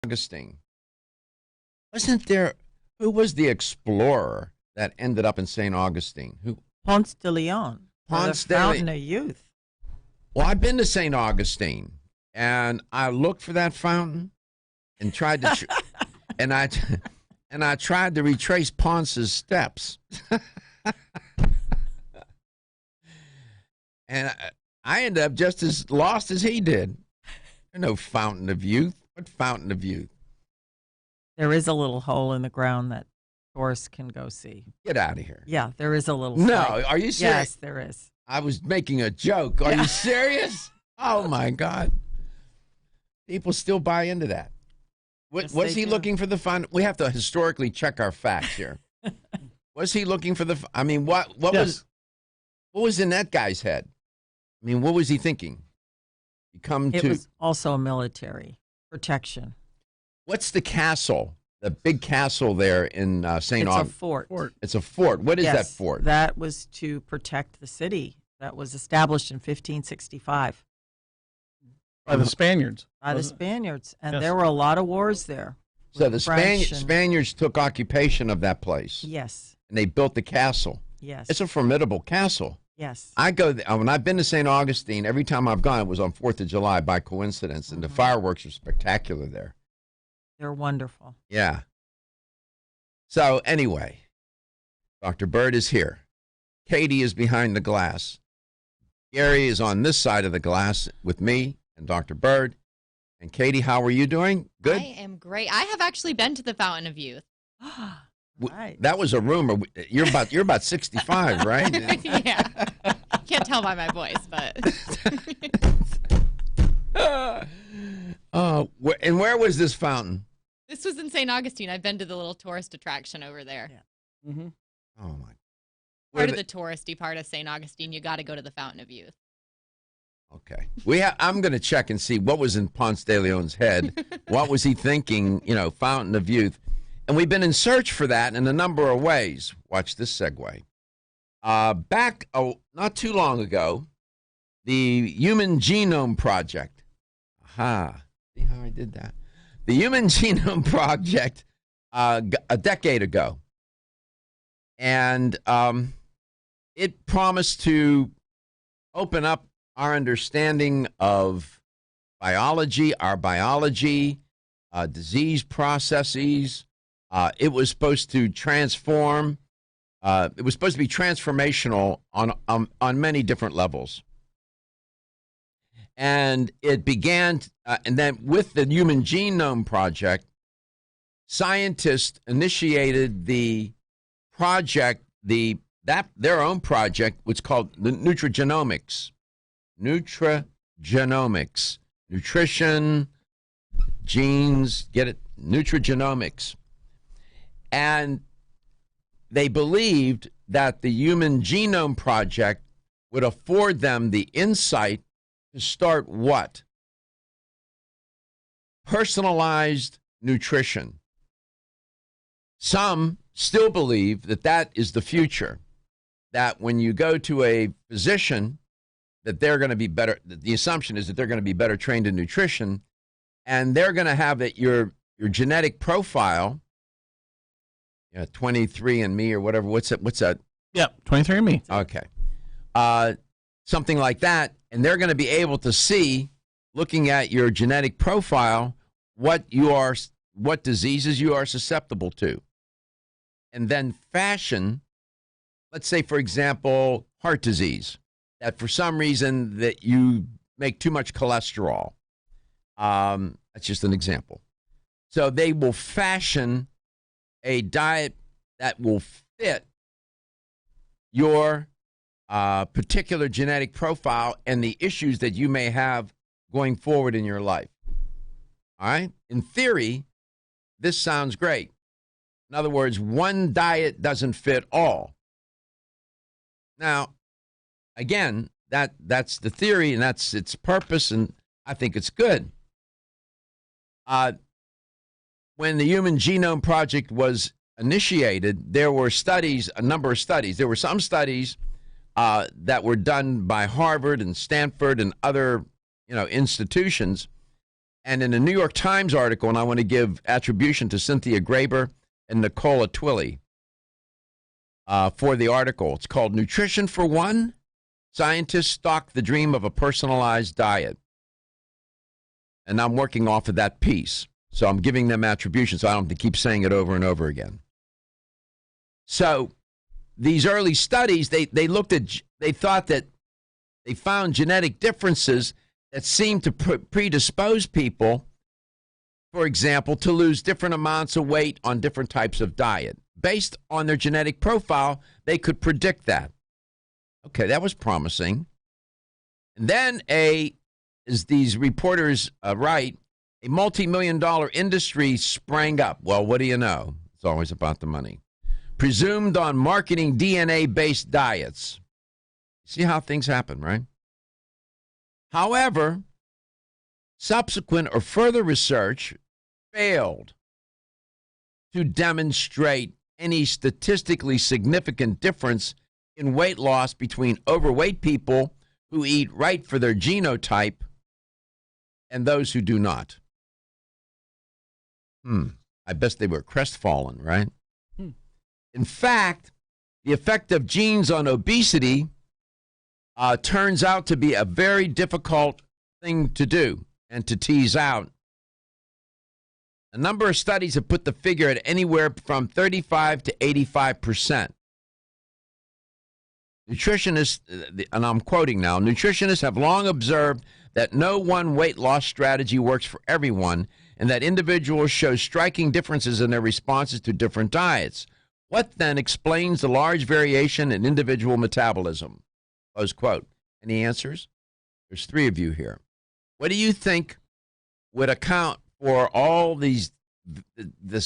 Augustine. Wasn't there, who was the explorer that ended up in St. Augustine? Who? Ponce de Leon. Ponce the de Leon. Fountain of Youth. Well, I've been to St. Augustine, and I looked for that fountain and tried to, and I tried to retrace Ponce's steps. And I ended up just as lost as he did. There's no fountain of youth. What fountain of youth? There is a little hole in the ground that tourists can go see. Get out of here. Yeah, there is a little. No, site. are you serious? Yes, there is. I was making a joke. Are you serious? Oh, my God. People still buy into that. Yes, Was they he do. looking for the fountain? We have to historically check our facts here. Was he looking for the, I mean, what Yes. was in that guy's head? I mean, what was he thinking? You come It to, was also a military protection. what's the castle? The big castle there in St. It's a Augustine. fort. It's a fort. What is that Yes, fort? That was to protect the city. That was established in 1565 By the Spaniards. by the wasn't it? Spaniards, and Yes. there were a lot of wars there. So with the French and- Spaniards took occupation of that place, Yes, and they built the castle. yes, It's a formidable castle. yes. I go when I've been to St. Augustine. Every time I've gone, it was on 4th of July by coincidence, and the fireworks are spectacular there. They're wonderful. Yeah. So anyway, Dr. Bird is here. Katie is behind the glass. Gary is on this side of the glass with me and Dr. Bird. And Katie, how are you doing? Good. I am great. I have actually been to the Fountain of Youth. Right. That was a rumor. You're about 65, right? Yeah. Can't tell by my voice, but And where was this fountain? this was in St. Augustine. I've been to the little tourist attraction over there. Yeah. Mhm. Oh my. Part of the touristy part of St. Augustine, you got to go to the Fountain of Youth. Okay. I'm going to check and see what was in Ponce de Leon's head. What was he thinking, Fountain of Youth. And we've been in search for that in a number of ways. Watch this segue. Back not too long ago, the Human Genome Project. Aha. See how I did that? The Human Genome Project a decade ago. And it promised to open up our understanding of biology, disease processes. It was supposed to transform. It was supposed to be transformational on many different levels. And it began, and then with the Human Genome Project, scientists initiated the project, their own project, which called the nutrigenomics. Nutrigenomics. Nutrition, genes, get it? Nutrigenomics. And they believed that the Human Genome Project would afford them the insight to start what? Personalized nutrition. Some still believe that that is the future, that when you go to a physician, that they're going to be better. The assumption is that they're going to be better trained in nutrition, and they're going to have that your genetic profile, 23andMe or whatever. What's that? Yep, 23andMe. Okay. Something like that, and they're going to be able to see, looking at your genetic profile, what diseases you are susceptible to, and then fashion, let's say, for example, heart disease, that for some reason that you make too much cholesterol. That's just an example. So they will fashion a diet that will fit your particular genetic profile and the issues that you may have going forward in your life. All right? In theory, this sounds great. In other words, one diet doesn't fit all. Now, again, that's the theory, and that's its purpose, and I think it's good. When the Human Genome Project was initiated, there were studies, a number of studies. There were some studies that were done by Harvard and Stanford and other institutions, And in a New York Times article, and I want to give attribution to Cynthia Graber and Nicola Twilley for the article. It's called Nutrition for One. Scientists stalk the dream of a personalized diet. And I'm working off of that piece. So I'm giving them attribution so I don't have to keep saying it over and over again. So these early studies, they thought that they found genetic differences that seemed to predispose people, for example, to lose different amounts of weight on different types of diet. Based on their genetic profile, they could predict that. Okay, that was promising. And then as these reporters write, a multi-million-dollar industry sprang up. Well, what do you know? It's always about the money. Presumed on marketing DNA-based diets. See how things happen, right? However, subsequent or further research failed to demonstrate any statistically significant difference in weight loss between overweight people who eat right for their genotype and those who do not. I bet they were crestfallen, right? In fact, the effect of genes on obesity turns out to be a very difficult thing to do and to tease out. A number of studies have put the figure at anywhere from 35 to 85%. Nutritionists, and I'm quoting now, nutritionists have long observed that no one weight loss strategy works for everyone and that individuals show striking differences in their responses to different diets. What then explains the large variation in individual metabolism? Close quote. Any answers? There's three of you here. What do you think would account for all this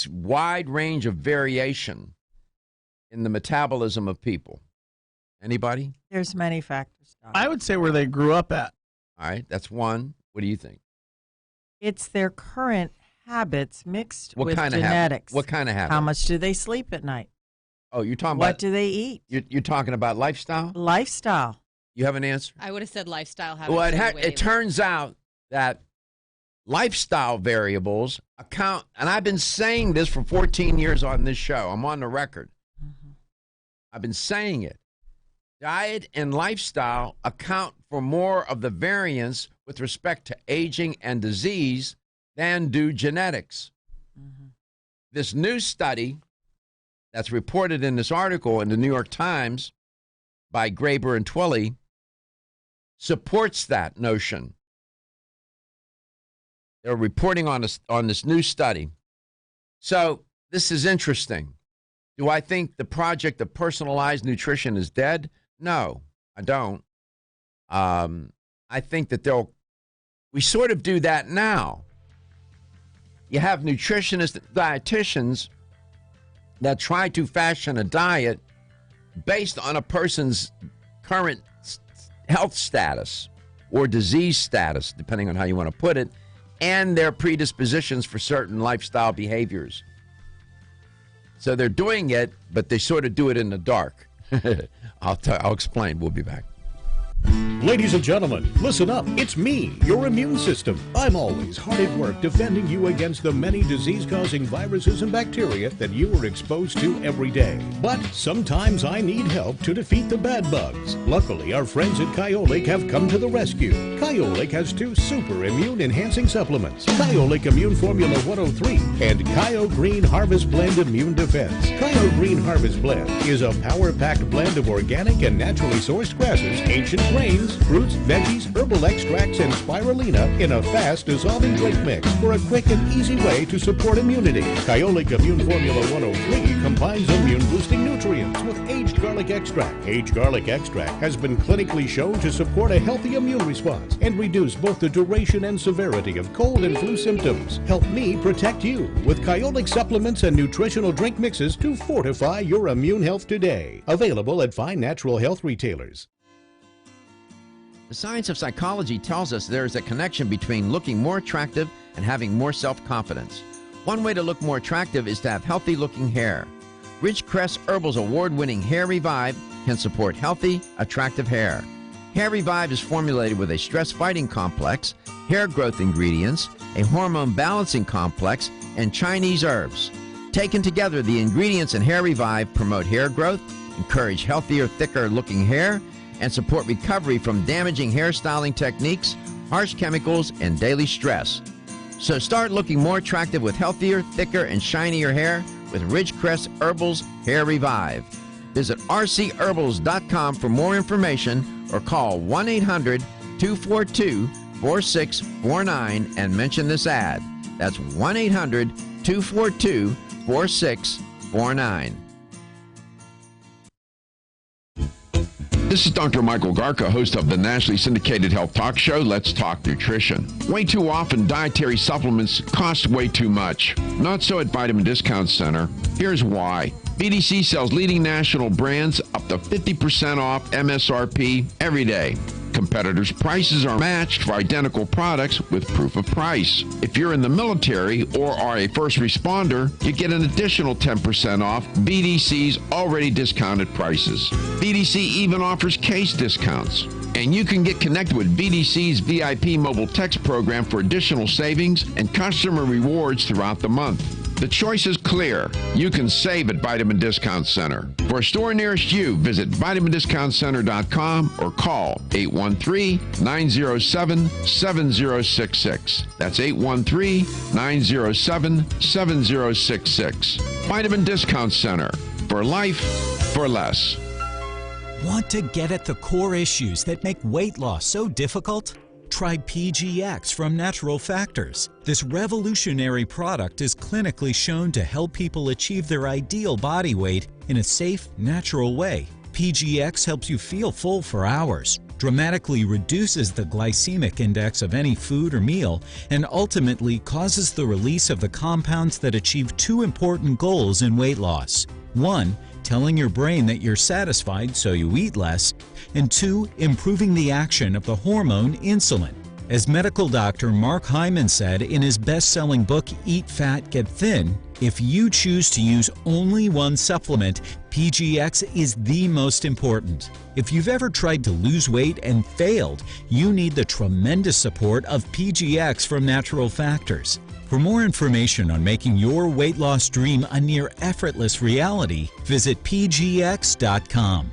wide range of variation in the metabolism of people? Anybody? There's many factors, Doc. I would say where they grew up at. All right, that's one. What do you think? It's their current habits mixed What with kind of genetics. habit? What kind of habit? How much do they sleep at night? Oh, you're talking What about. do they eat? You're talking about lifestyle. Lifestyle. You have an answer? I would have said lifestyle habits. Well, right away. it turns out that lifestyle variables account, and I've been saying this for 14 years on this show. I'm on the record. I've been saying it. Diet and lifestyle account for more of the variance with respect to aging and disease than do genetics. This new study that's reported in this article in the New York Times by Graber and Twilley supports that notion. They're reporting on this new study. So this is interesting. Do I think the project of personalized nutrition is dead? No, I don't. I think that we sort of do that now. You have nutritionists, dietitians that try to fashion a diet based on a person's current health status or disease status, depending on how you want to put it, and their predispositions for certain lifestyle behaviors. So they're doing it, but they sort of do it in the dark. I'll explain. We'll be back. Ladies and gentlemen, listen up. It's me, your immune system. I'm always hard at work defending you against the many disease-causing viruses and bacteria that you are exposed to every day. But sometimes I need help to defeat the bad bugs. Luckily, our friends at Kyolic have come to the rescue. Kyolic has two super immune-enhancing supplements, Kyolic Immune Formula 103 and Kyo Green Harvest Blend Immune Defense. Kyo Green Harvest Blend is a power-packed blend of organic and naturally sourced grasses, ancient grains, fruits, veggies, herbal extracts, and spirulina in a fast dissolving drink mix for a quick and easy way to support immunity. Kyolic Immune Formula 103 combines immune-boosting nutrients with aged garlic extract. Aged garlic extract has been clinically shown to support a healthy immune response and reduce both the duration and severity of cold and flu symptoms. Help me protect you with Kyolic supplements and nutritional drink mixes to fortify your immune health today. Available at fine natural health retailers. The science of psychology tells us there is a connection between looking more attractive and having more self-confidence. One way to look more attractive is to have healthy-looking hair. Ridgecrest Herbal's award-winning Hair Revive can support healthy, attractive hair. Hair Revive is formulated with a stress-fighting complex, hair growth ingredients, a hormone balancing complex, and Chinese herbs. Taken together, the ingredients in Hair Revive promote hair growth, encourage healthier, thicker looking hair, and support recovery from damaging hairstyling techniques, harsh chemicals, and daily stress. So start looking more attractive with healthier, thicker, and shinier hair with Ridgecrest Herbals Hair Revive. Visit rcherbals.com for more information or call 1-800-242-4649 and mention this ad. That's 1-800-242-4649. This is Dr. Michael Garka, host of the nationally syndicated health talk show, Let's Talk Nutrition. Way too often, dietary supplements cost way too much. Not so at Vitamin Discount Center. Here's why. BDC sells leading national brands up to 50% off MSRP every day. Competitors' prices are matched for identical products with proof of price. If you're in the military or are a first responder, you get an additional 10% off BDC's already discounted prices. BDC even offers case discounts. And you can get connected with BDC's VIP mobile text program for additional savings and customer rewards throughout the month. The choice is clear. You can save at Vitamin Discount Center. For a store nearest you, visit vitamindiscountcenter.com or call 813-907-7066. That's 813-907-7066. Vitamin Discount Center. For life, for less. Want to get at the core issues that make weight loss so difficult? Try PGX from Natural Factors. This revolutionary product is clinically shown to help people achieve their ideal body weight in a safe, natural way. PGX helps you feel full for hours, dramatically reduces the glycemic index of any food or meal, and ultimately causes the release of the compounds that achieve two important goals in weight loss. 1, telling your brain that you're satisfied so you eat less, and 2, improving the action of the hormone insulin. As medical doctor Mark Hyman said in his best-selling book Eat Fat, Get Thin, if you choose to use only one supplement, PGX is the most important. If you've ever tried to lose weight and failed, you need the tremendous support of PGX from Natural Factors. For more information on making your weight loss dream a near effortless reality, visit pgx.com.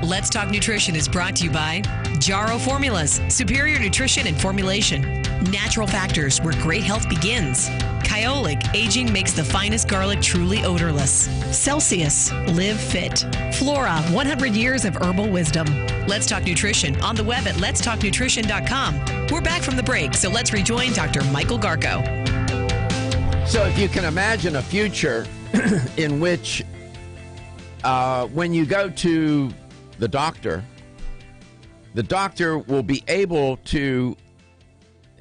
Let's Talk Nutrition is brought to you by Jarrow Formulas, superior nutrition and formulation. Natural Factors, where great health begins. Kyolic, aging makes the finest garlic truly odorless. Celsius, live fit. Flora, 100 years of herbal wisdom. Let's Talk Nutrition on the web at letstalknutrition.com. We're back from the break, so let's rejoin Dr. Michael Garko. So if you can imagine a future in which when you go to the doctor will be able to,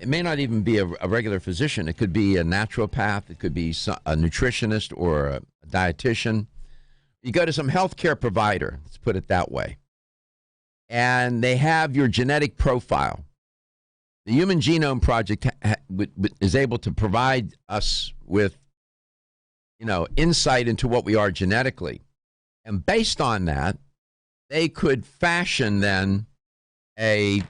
it may not even be a regular physician. It could be a naturopath. It could be a nutritionist or a dietitian. You go to some healthcare provider, let's put it that way, and they have your genetic profile. The Human Genome Project is able to provide us with, insight into what we are genetically. And based on that, they could fashion then a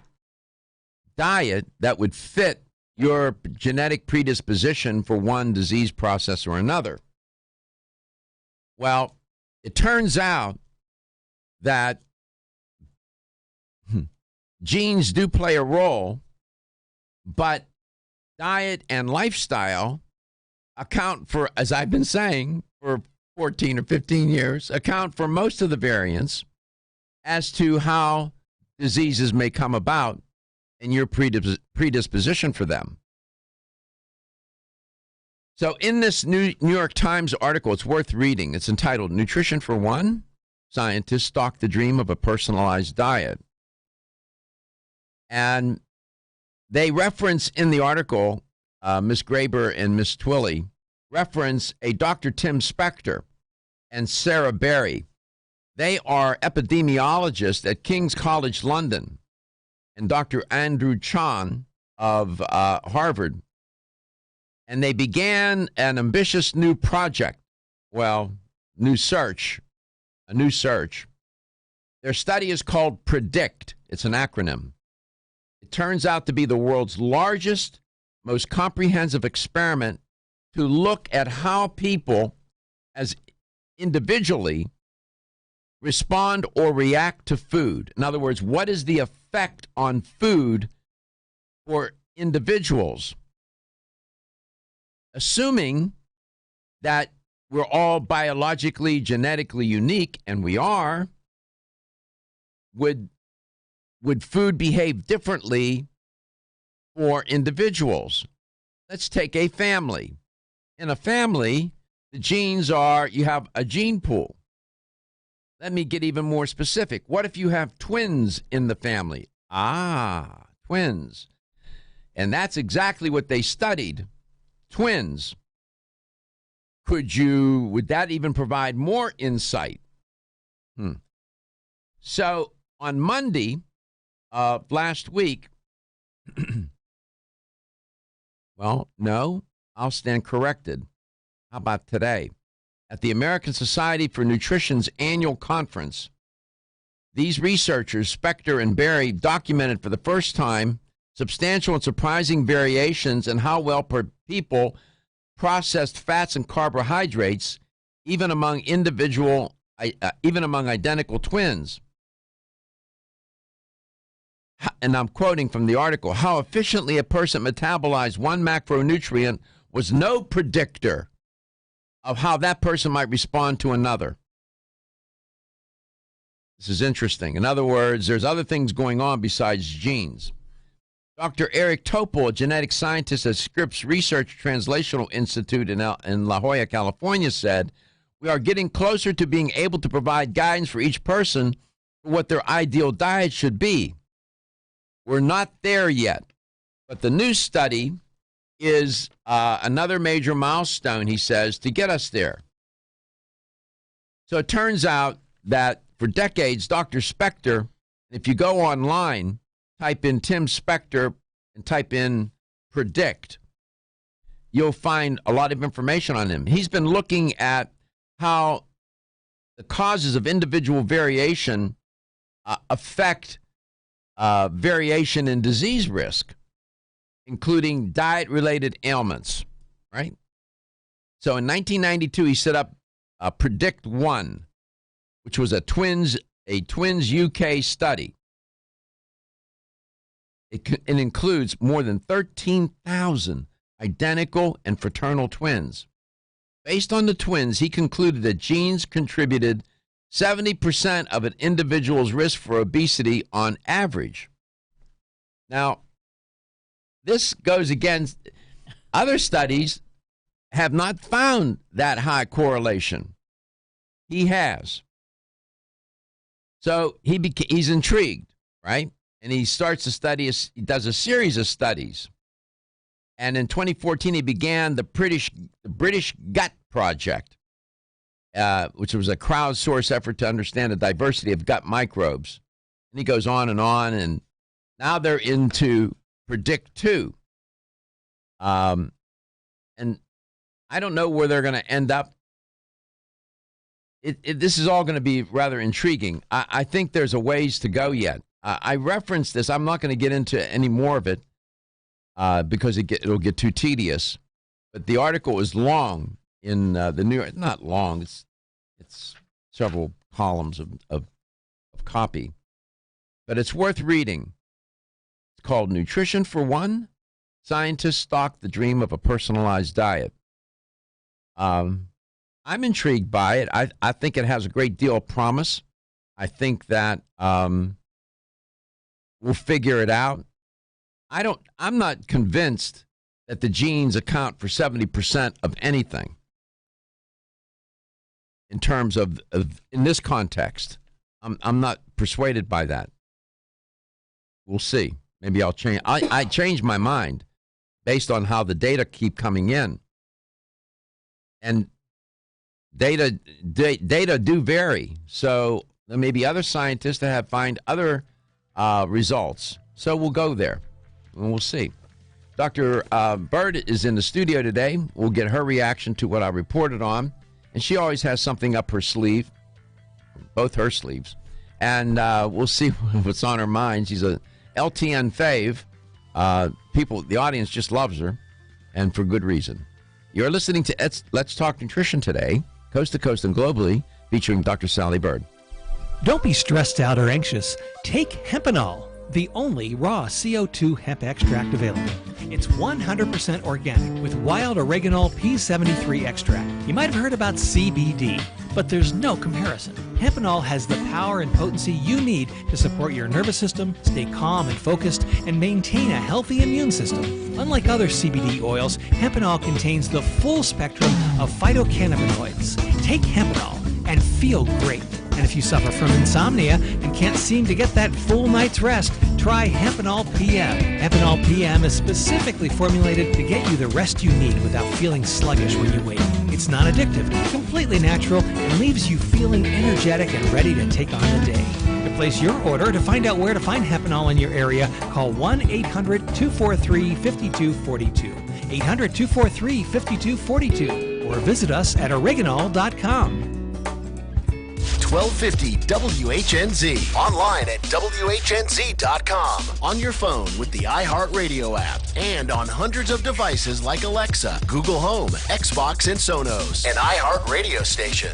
diet that would fit your genetic predisposition for one disease process or another. Well, it turns out that genes do play a role, but diet and lifestyle account for, as I've been saying for 14 or 15 years, account for most of the variance as to how diseases may come about and your predisposition for them. So in this New York Times article, it's worth reading. It's entitled, Nutrition for One? Scientists Stalk the Dream of a Personalized Diet. And they reference in the article, Ms. Graber and Ms. Twilley, reference a Dr. Tim Spector and Sarah Berry. They are epidemiologists at King's College London, and Dr. Andrew Chan of Harvard. And they began an ambitious new project. Well, a new search. Their study is called PREDICT. It's an acronym. It turns out to be the world's largest, most comprehensive experiment to look at how people, as individually, respond or react to food. In other words, what is the effect on food for individuals? Assuming that we're all biologically, genetically unique, and we are, would food behave differently for individuals? Let's take a family. In a family, the genes are, you have a gene pool. Let me get even more specific. What if you have twins in the family? Twins. And that's exactly what they studied. Twins. Would that even provide more insight? So on Monday of last week, well, no, I'll stand corrected. How about today? At the American Society for Nutrition's annual conference, these researchers, Spector and Berry, documented for the first time substantial and surprising variations in how well people processed fats and carbohydrates, even among identical twins. And I'm quoting from the article, how efficiently a person metabolized one macronutrient was no predictor of how that person might respond to another. This is interesting. In other words, there's other things going on besides genes. Dr. Eric Topol, a genetic scientist at Scripps Research Translational Institute in La Jolla, California, said, we are getting closer to being able to provide guidance for each person for what their ideal diet should be. We're not there yet, but the new study is another major milestone, he says, to get us there. So it turns out that for decades, Dr. Spector, if you go online, type in Tim Spector and type in PREDICT, you'll find a lot of information on him. He's been looking at how the causes of individual variation affect variation in disease risk, including diet-related ailments, right? So in 1992, he set up PREDICT 1, which was a twins UK study. It includes more than 13,000 identical and fraternal twins. Based on the twins, he concluded that genes contributed 70% of an individual's risk for obesity on average. Now, this goes against other studies have not found that high correlation. He has. So he's intrigued, right? And he starts to study, he does a series of studies. And in 2014, he began the British Gut Project, which was a crowdsourced effort to understand the diversity of gut microbes. And he goes on, and now they're into PREDICT 2. And I don't know where they're going to end up. This is all going to be rather intriguing. I think there's a ways to go yet. I referenced this. I'm not going to get into any more of it because it'll get too tedious. But the article is long in the New York. Not long. It's several columns of copy. But it's worth reading. It's called Nutrition for One. Scientists stalk the dream of a personalized diet. I'm intrigued by it. I think it has a great deal of promise. I think that we'll figure it out. I'm not convinced that the genes account for 70% of anything in terms of in this context. I'm not persuaded by that. We'll see. Maybe I'll change. I changed my mind based on how the data keep coming in. And data do vary. So there may be other scientists that find other results. So we'll go there and we'll see. Dr. Bird is in the studio today. We'll get her reaction to what I reported on. And she always has something up her sleeve, both her sleeves. And we'll see what's on her mind. She's a LTN fave. The audience just loves her, and for good reason. You're listening to Let's Talk Nutrition today, coast to coast and globally, featuring Dr. Sally Bird. Don't be stressed out or anxious. Take Hempanol, the only raw CO2 hemp extract available. It's 100% organic with wild oreganol P73 extract. You might have heard about CBD, but there's no comparison. Hempanol has the power and potency you need to support your nervous system, stay calm and focused, and maintain a healthy immune system. Unlike other CBD oils, Hempanol contains the full spectrum of phytocannabinoids. Take Hempanol and feel great. And if you suffer from insomnia and can't seem to get that full night's rest, try Hempanol PM. Hempanol PM is specifically formulated to get you the rest you need without feeling sluggish when you wake. It's non-addictive, completely natural, and leaves you feeling energetic and ready to take on the day. To place your order, to find out where to find Hempanol in your area, call 1-800-243-5242. 800-243-5242. Or visit us at oreganol.com. 1250 WHNZ. Online at WHNZ.com. On your phone with the iHeartRadio app. And on hundreds of devices like Alexa, Google Home, Xbox, and Sonos. An iHeartRadio station.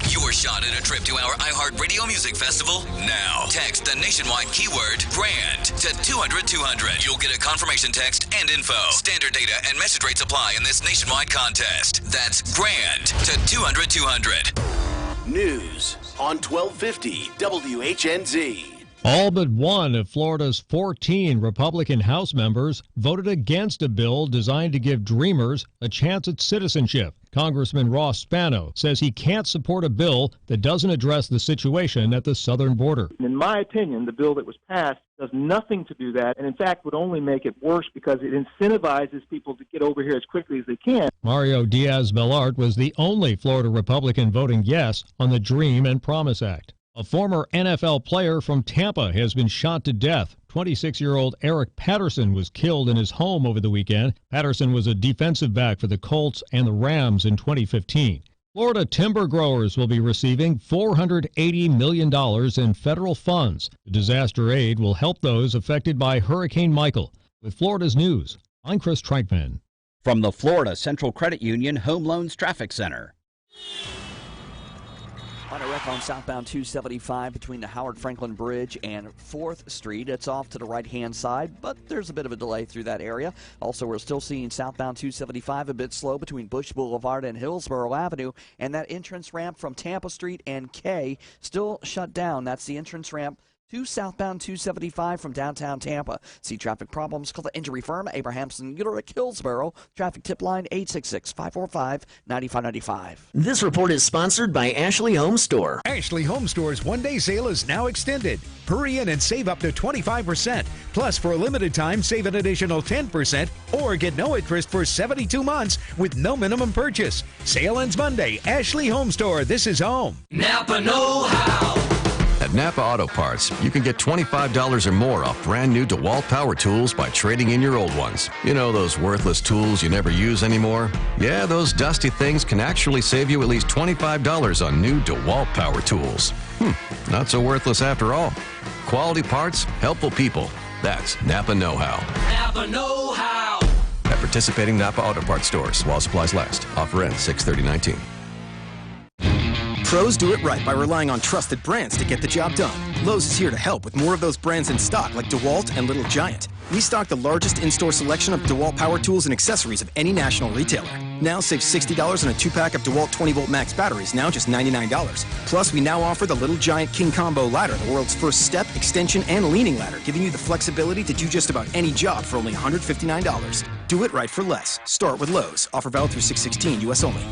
Your shot at a trip to our iHeartRadio Music Festival now. Text the nationwide keyword GRAND to 200-200. You'll get a confirmation text and info. Standard data and message rates apply in this nationwide contest. That's GRAND to 200-200. News on 1250 WHNZ. All but one of Florida's 14 Republican House members voted against a bill designed to give Dreamers a chance at citizenship. Congressman Ross Spano says he can't support a bill that doesn't address the situation at the southern border. In my opinion, the bill that was passed does nothing to do that, and in fact would only make it worse because it incentivizes people to get over here as quickly as they can. Mario Diaz-Balart was the only Florida Republican voting yes on the Dream and Promise Act. A former NFL player from Tampa has been shot to death. 26-year-old Eric Patterson was killed in his home over the weekend. Patterson was a defensive back for the Colts and the Rams in 2015. Florida timber growers will be receiving $480 million in federal funds. The disaster aid will help those affected by Hurricane Michael. With Florida's News, I'm Chris Trankman. From the Florida Central Credit Union Home Loans Traffic Center. On a wreck on southbound 275 between the Howard Franklin Bridge and 4th Street. It's off to the right-hand side, but there's a bit of a delay through that area. Also, we're still seeing southbound 275 a bit slow between Bush Boulevard and Hillsborough Avenue, and that entrance ramp from Tampa Street and K still shut down. That's the entrance ramp to southbound 275 from downtown Tampa. See traffic problems? Call the injury firm, Abrahamson Ullrich Hillsborough. Traffic tip line 866-545-9595. This report is sponsored by Ashley Home Store. Ashley Home Store's one-day sale is now extended. Hurry in and save up to 25%. Plus, for a limited time, save an additional 10% or get no interest for 72 months with no minimum purchase. Sale ends Monday. Ashley Home Store. This is home. Napa know-how. At Napa Auto Parts, you can get $25 or more off brand new DeWalt power tools by trading in your old ones. You know, those worthless tools you never use anymore? Yeah, those dusty things can actually save you at least $25 on new DeWalt power tools. Not so worthless after all. Quality parts, helpful people. That's Napa know-how. Napa know-how. At participating Napa Auto Parts stores while supplies last. Offer ends 6/30/19. Pros do it right by relying on trusted brands to get the job done. Lowe's is here to help with more of those brands in stock like DeWalt and Little Giant. We stock the largest in-store selection of DeWalt power tools and accessories of any national retailer. Now save $60 on a 2-pack of DeWalt 20-volt max batteries, now just $99. Plus, we now offer the Little Giant King Combo ladder, the world's first step, extension, and leaning ladder, giving you the flexibility to do just about any job for only $159. Do it right for less. Start with Lowe's. Offer valid through 6/16, U.S. only.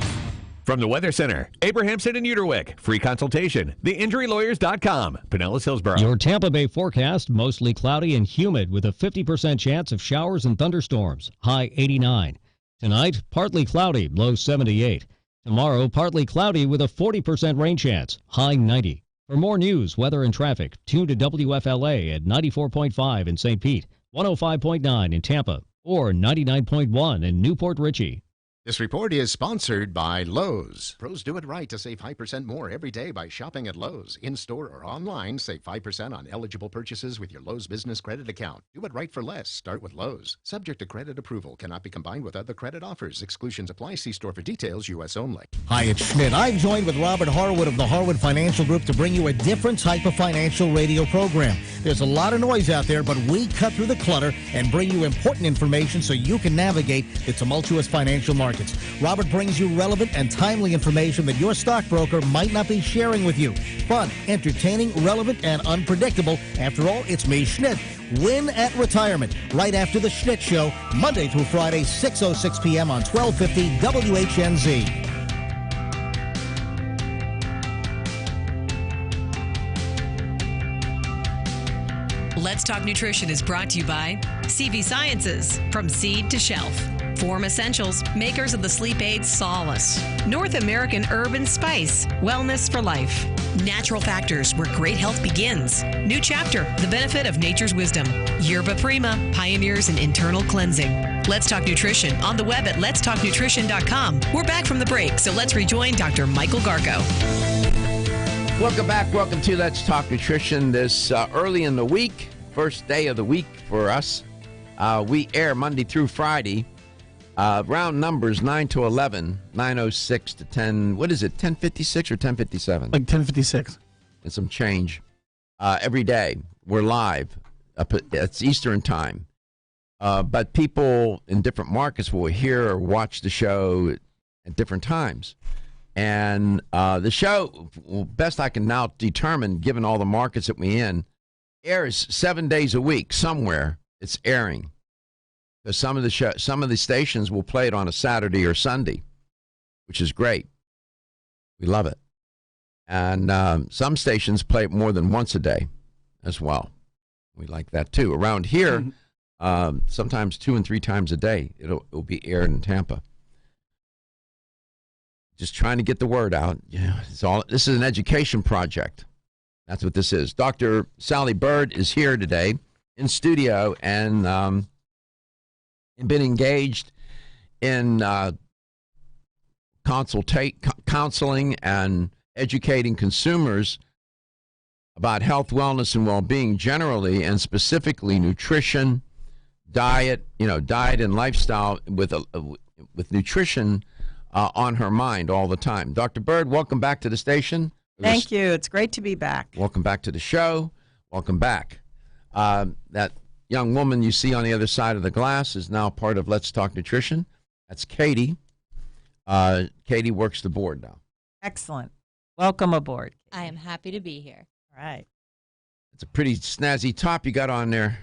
From the Weather Center, Abrahamson and Uterwick. Free consultation. TheInjuryLawyers.com. Pinellas Hillsborough. Your Tampa Bay forecast, mostly cloudy and humid with a 50% chance of showers and thunderstorms. High 89. Tonight, partly cloudy, low 78. Tomorrow, partly cloudy with a 40% rain chance. High 90. For more news, weather, and traffic, tune to WFLA at 94.5 in St. Pete, 105.9 in Tampa, or 99.1 in Newport Richey. This report is sponsored by Lowe's. Pros do it right to save 5% more every day by shopping at Lowe's. In-store or online, save 5% on eligible purchases with your Lowe's Business Credit account. Do it right for less. Start with Lowe's. Subject to credit approval. Cannot be combined with other credit offers. Exclusions apply. See store for details. U.S. only. Hi, it's Schmidt. I've joined with Robert Harwood of the Harwood Financial Group to bring you a different type of financial radio program. There's a lot of noise out there, but we cut through the clutter and bring you important information so you can navigate the tumultuous financial markets. Robert brings you relevant and timely information that your stockbroker might not be sharing with you. Fun, entertaining, relevant, and unpredictable. After all, it's me, Schmidt. Win at retirement, right after the Schmidt Show, Monday through Friday, 6:06 p.m. on 1250 WHNZ. Let's Talk Nutrition is brought to you by CV Sciences, from seed to shelf. Form Essentials, makers of the sleep aid Solace. North American Herb and Spice, wellness for life. Natural Factors, where great health begins. New Chapter, the benefit of nature's wisdom. Yerba Prima, pioneers in internal cleansing. Let's Talk Nutrition, on the web at letstalknutrition.com. We're back from the break, so let's rejoin Dr. Michael Garko. Welcome back. Welcome to Let's Talk Nutrition this early in the week, first day of the week for us. We air Monday through Friday. Round numbers 9 to 11, 9:06 to 10. What is it? 10:56 or 10:57? Like 10:56. And some change. Every day we're live. It's Eastern time. But people in different markets will hear or watch the show at different times. And the show, best I can now determine, given all the markets that we're in, airs 7 days a week. Somewhere it's airing. Because some of the stations will play it on a Saturday or Sunday, which is great. We love it. And some stations play it more than once a day as well. We like that too. Around here, sometimes 2 and 3 times a day, it'll be aired in Tampa. Just trying to get the word out. Yeah, this is an education project. That's what this is. Dr. Sally Bird is here today in studio and been engaged in counseling and educating consumers about health, wellness, and well-being generally, and specifically nutrition, diet and lifestyle, with nutrition on her mind all the time. Dr. Bird, welcome back to the station. Thank you. It's great to be back. Welcome back to the show. Welcome back. That young woman you see on the other side of the glass is now part of Let's Talk Nutrition. That's Katie. Katie works the board now. Excellent. Welcome aboard. I am happy to be here. All right. It's a pretty snazzy top you got on there.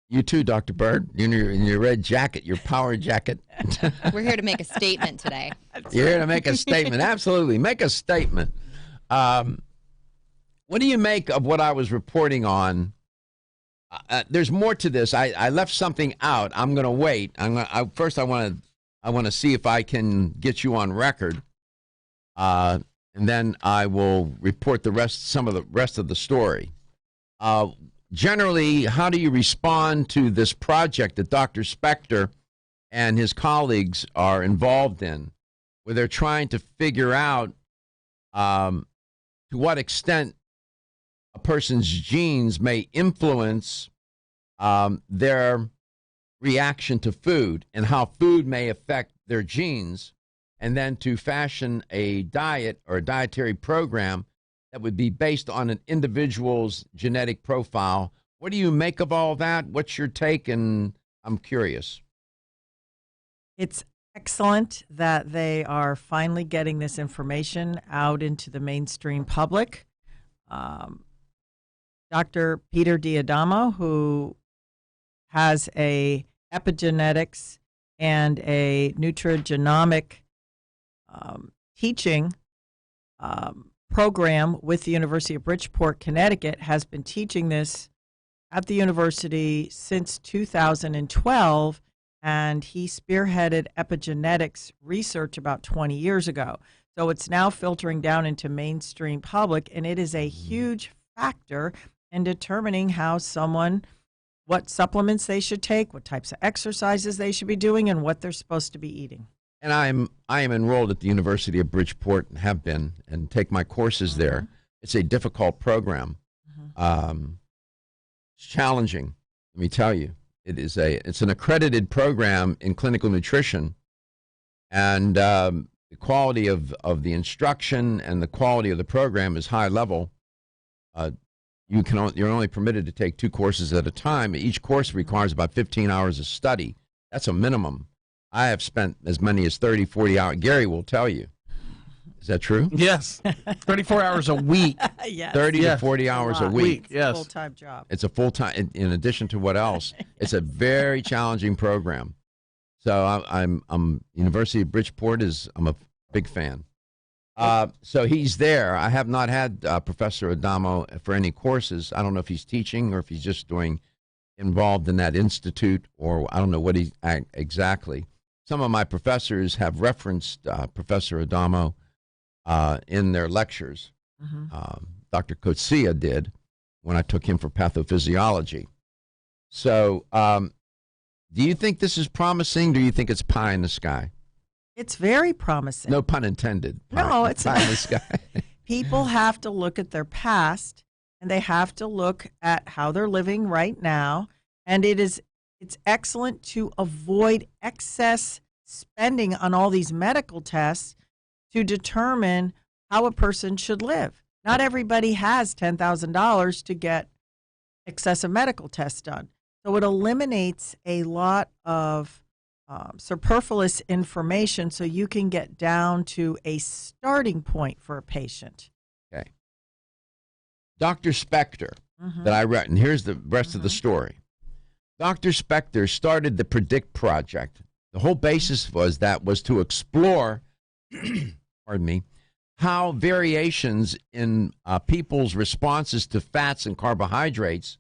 You too, Dr. Bird, in your red jacket, your power jacket. We're here to make a statement today. You're here to make a statement. Absolutely. Make a statement. What do you make of what I was reporting on? There's more to this. I left something out. I'm going to wait. First, I want to see if I can get you on record, and then I will report some of the rest of the story. Generally, how do you respond to this project that Dr. Spector and his colleagues are involved in, where they're trying to figure out to what extent a person's genes may influence their reaction to food and how food may affect their genes, and then to fashion a diet or a dietary program that would be based on an individual's genetic profile. What do you make of all that? What's your take? And I'm curious. It's excellent that they are finally getting this information out into the mainstream public. Dr. Peter D'Adamo, who has a epigenetics and a nutrigenomic teaching program with the University of Bridgeport, Connecticut, has been teaching this at the university since 2012, and he spearheaded epigenetics research about 20 years ago. So it's now filtering down into mainstream public, and it is a huge factor in determining how someone what supplements they should take, what types of exercises they should be doing, and what they're supposed to be eating. And I am enrolled at the University of Bridgeport and have been and take my courses there. It's a difficult program. It's challenging, let me tell you. It's an accredited program in clinical nutrition, and the quality of the instruction and the quality of the program is high level. You're only permitted to take 2 courses at a time. Each course requires about 15 hours of study. That's a minimum. I have spent as many as 30, 40 hours. Gary will tell you. Is that true? Yes. 34 hours a week. Yes. 30 to 40 hours a week. Yes. It's a full-time job. It's a full-time, in addition to what else. It's a very challenging program. So I'm University of Bridgeport I'm a big fan. So he's there. I have not had Professor Adamo for any courses. I don't know if he's teaching or if he's just involved in that institute, or I don't know what exactly. Some of my professors have referenced Professor Adamo in their lectures. Dr. Coetzee did when I took him for pathophysiology. So do you think this is promising? Do you think it's pie in the sky? It's very promising. No pun intended. No, it's pie in the sky. People have to look at their past, and they have to look at how they're living right now. And it's excellent to avoid excess spending on all these medical tests to determine how a person should live. Not everybody has $10,000 to get excessive medical tests done. So it eliminates a lot of superfluous information so you can get down to a starting point for a patient. Okay. Dr. Spector, that I read, and here's the rest of the story. Dr. Spector started the PREDICT project. The whole basis was to explore, pardon me, how variations in people's responses to fats and carbohydrates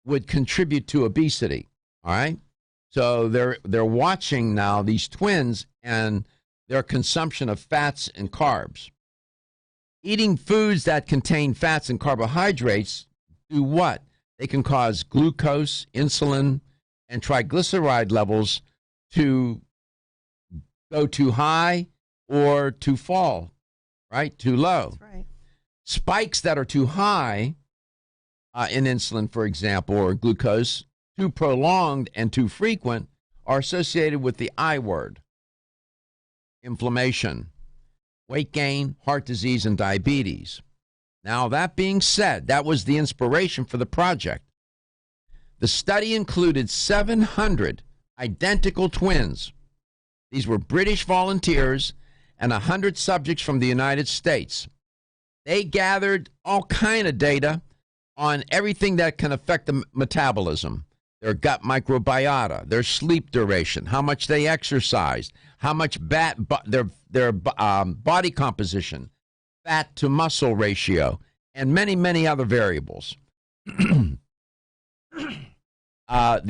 would contribute to obesity. All right. So they're watching now these twins and their consumption of fats and carbs. Eating foods that contain fats and carbohydrates do what? They can cause glucose, insulin, and triglyceride levels to go too high or to fall, right? Too low. That's right. Spikes that are too high in insulin, for example, or glucose, too prolonged and too frequent, are associated with the I word: inflammation, weight gain, heart disease, and diabetes. Now, that being said, that was the inspiration for the project. The study included 700 identical twins. These were British volunteers and 100 subjects from the United States. They gathered all kind of data on everything that can affect the metabolism: their gut microbiota, their sleep duration, how much they exercised, how much their body composition, fat to muscle ratio, and many, many other variables. The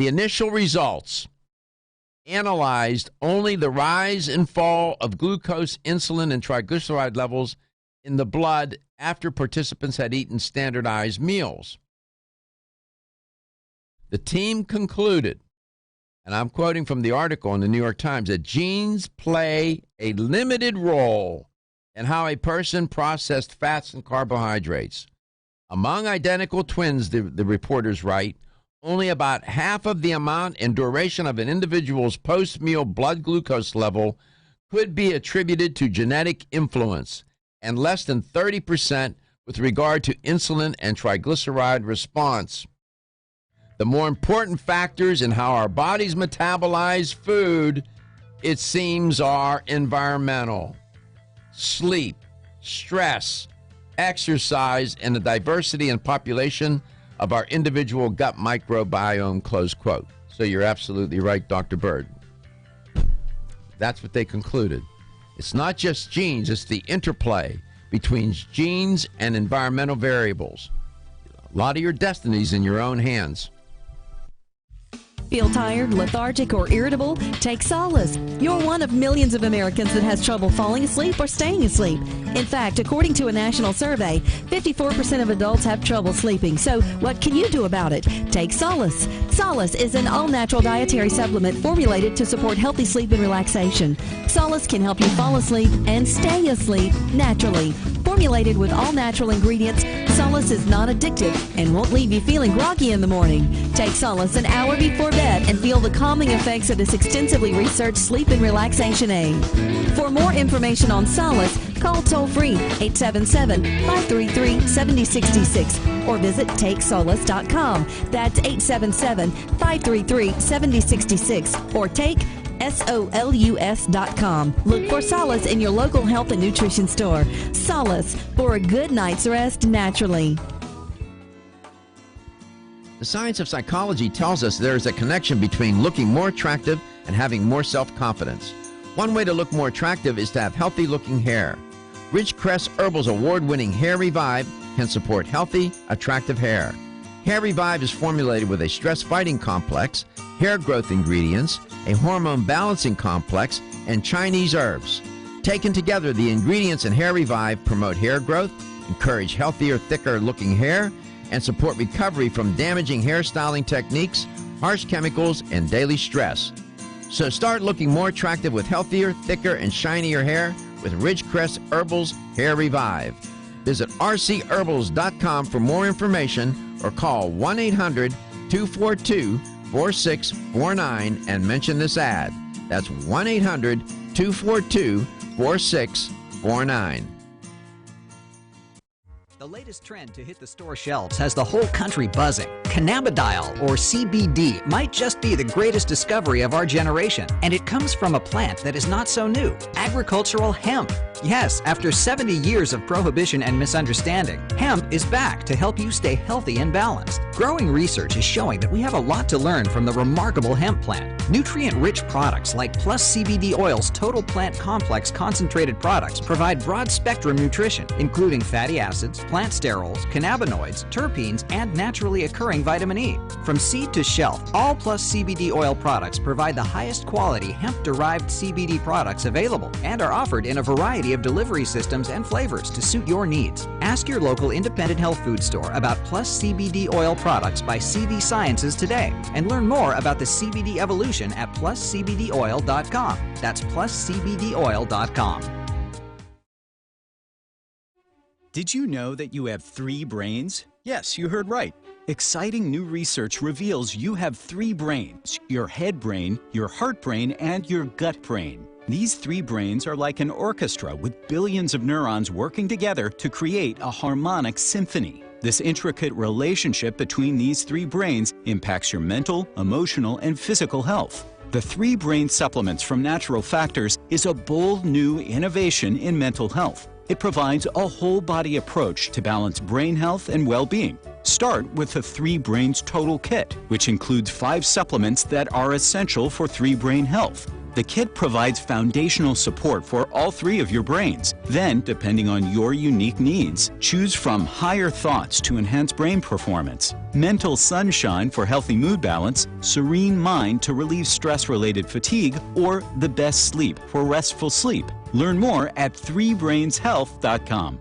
initial results analyzed only the rise and fall of glucose, insulin, and triglyceride levels in the blood after participants had eaten standardized meals. The team concluded, and I'm quoting from the article in the New York Times, that genes play a limited role in how a person processed fats and carbohydrates. Among identical twins, the reporters write, only about half of the amount and duration of an individual's post-meal blood glucose level could be attributed to genetic influence, and less than 30% with regard to insulin and triglyceride response. The more important factors in how our bodies metabolize food, it seems, are environmental: sleep, stress, exercise, and the diversity and population of our individual gut microbiome, close quote. So you're absolutely right, Dr. Bird. That's what they concluded. It's not just genes, it's the interplay between genes and environmental variables. A lot of your destiny's in your own hands. Feel tired, lethargic, or irritable? Take Solace. You're one of millions of Americans that has trouble falling asleep or staying asleep. In fact, according to a national survey, 54% of adults have trouble sleeping. So what can you do about it? Take Solace. Solace is an all-natural dietary supplement formulated to support healthy sleep and relaxation. Solace can help you fall asleep and stay asleep naturally. Formulated with all-natural ingredients, Solace is not addictive and won't leave you feeling groggy in the morning. Take Solace an hour before bed and feel the calming effects of this extensively researched sleep and relaxation aid. For more information on Solace, call toll-free 877-533-7066 or visit TakeSolace.com. That's 877-533-7066 or take SOLUS.com. Look for Solace in your local health and nutrition store. Solace, for a good night's rest naturally. The science of psychology tells us there is a connection between looking more attractive and having more self-confidence. One way to look more attractive is to have healthy-looking hair. Ridgecrest Herbal's award-winning Hair Revive can support healthy, attractive hair. Hair Revive is formulated with a stress-fighting complex, hair growth ingredients, a hormone balancing complex, and Chinese herbs. Taken together, the ingredients in Hair Revive promote hair growth, encourage healthier, thicker-looking hair, and support recovery from damaging hairstyling techniques, harsh chemicals, and daily stress. So start looking more attractive with healthier, thicker, and shinier hair with Ridgecrest Herbal's Hair Revive. Visit rcherbals.com for more information or call 1-800-242-4649 and mention this ad. That's 1-800-242-4649. The latest trend to hit the store shelves has the whole country buzzing. Cannabidiol, or CBD, might just be the greatest discovery of our generation, and it comes from a plant that is not so new, agricultural hemp. Yes, after 70 years of prohibition and misunderstanding, hemp is back to help you stay healthy and balanced. Growing research is showing that we have a lot to learn from the remarkable hemp plant. Nutrient-rich products like Plus CBD Oil's Total Plant Complex concentrated products provide broad-spectrum nutrition, including fatty acids, plant sterols, cannabinoids, terpenes, and naturally occurring vitamin E. From seed to shelf, all Plus CBD Oil products provide the highest quality hemp-derived CBD products available and are offered in a variety of delivery systems and flavors to suit your needs. Ask your local independent health food store about Plus CBD Oil products by CV Sciences today and learn more about the CBD evolution at pluscbdoil.com. That's pluscbdoil.com. Did you know that you have 3 brains? Yes, you heard right. Exciting new research reveals you have 3 brains: your head brain, your heart brain, and your gut brain. These 3 brains are like an orchestra with billions of neurons working together to create a harmonic symphony. This intricate relationship between these 3 brains impacts your mental, emotional, and physical health. The 3 Brain Supplements from Natural Factors is a bold new innovation in mental health. It provides a whole-body approach to balance brain health and well-being. Start with the 3 Brains Total Kit, which includes 5 supplements that are essential for 3 brain health. The kit provides foundational support for all 3 of your brains. Then, depending on your unique needs, choose from Higher Thoughts to enhance brain performance, Mental Sunshine for healthy mood balance, Serene Mind to relieve stress-related fatigue, or The Best Sleep for restful sleep. Learn more at 3brainshealth.com.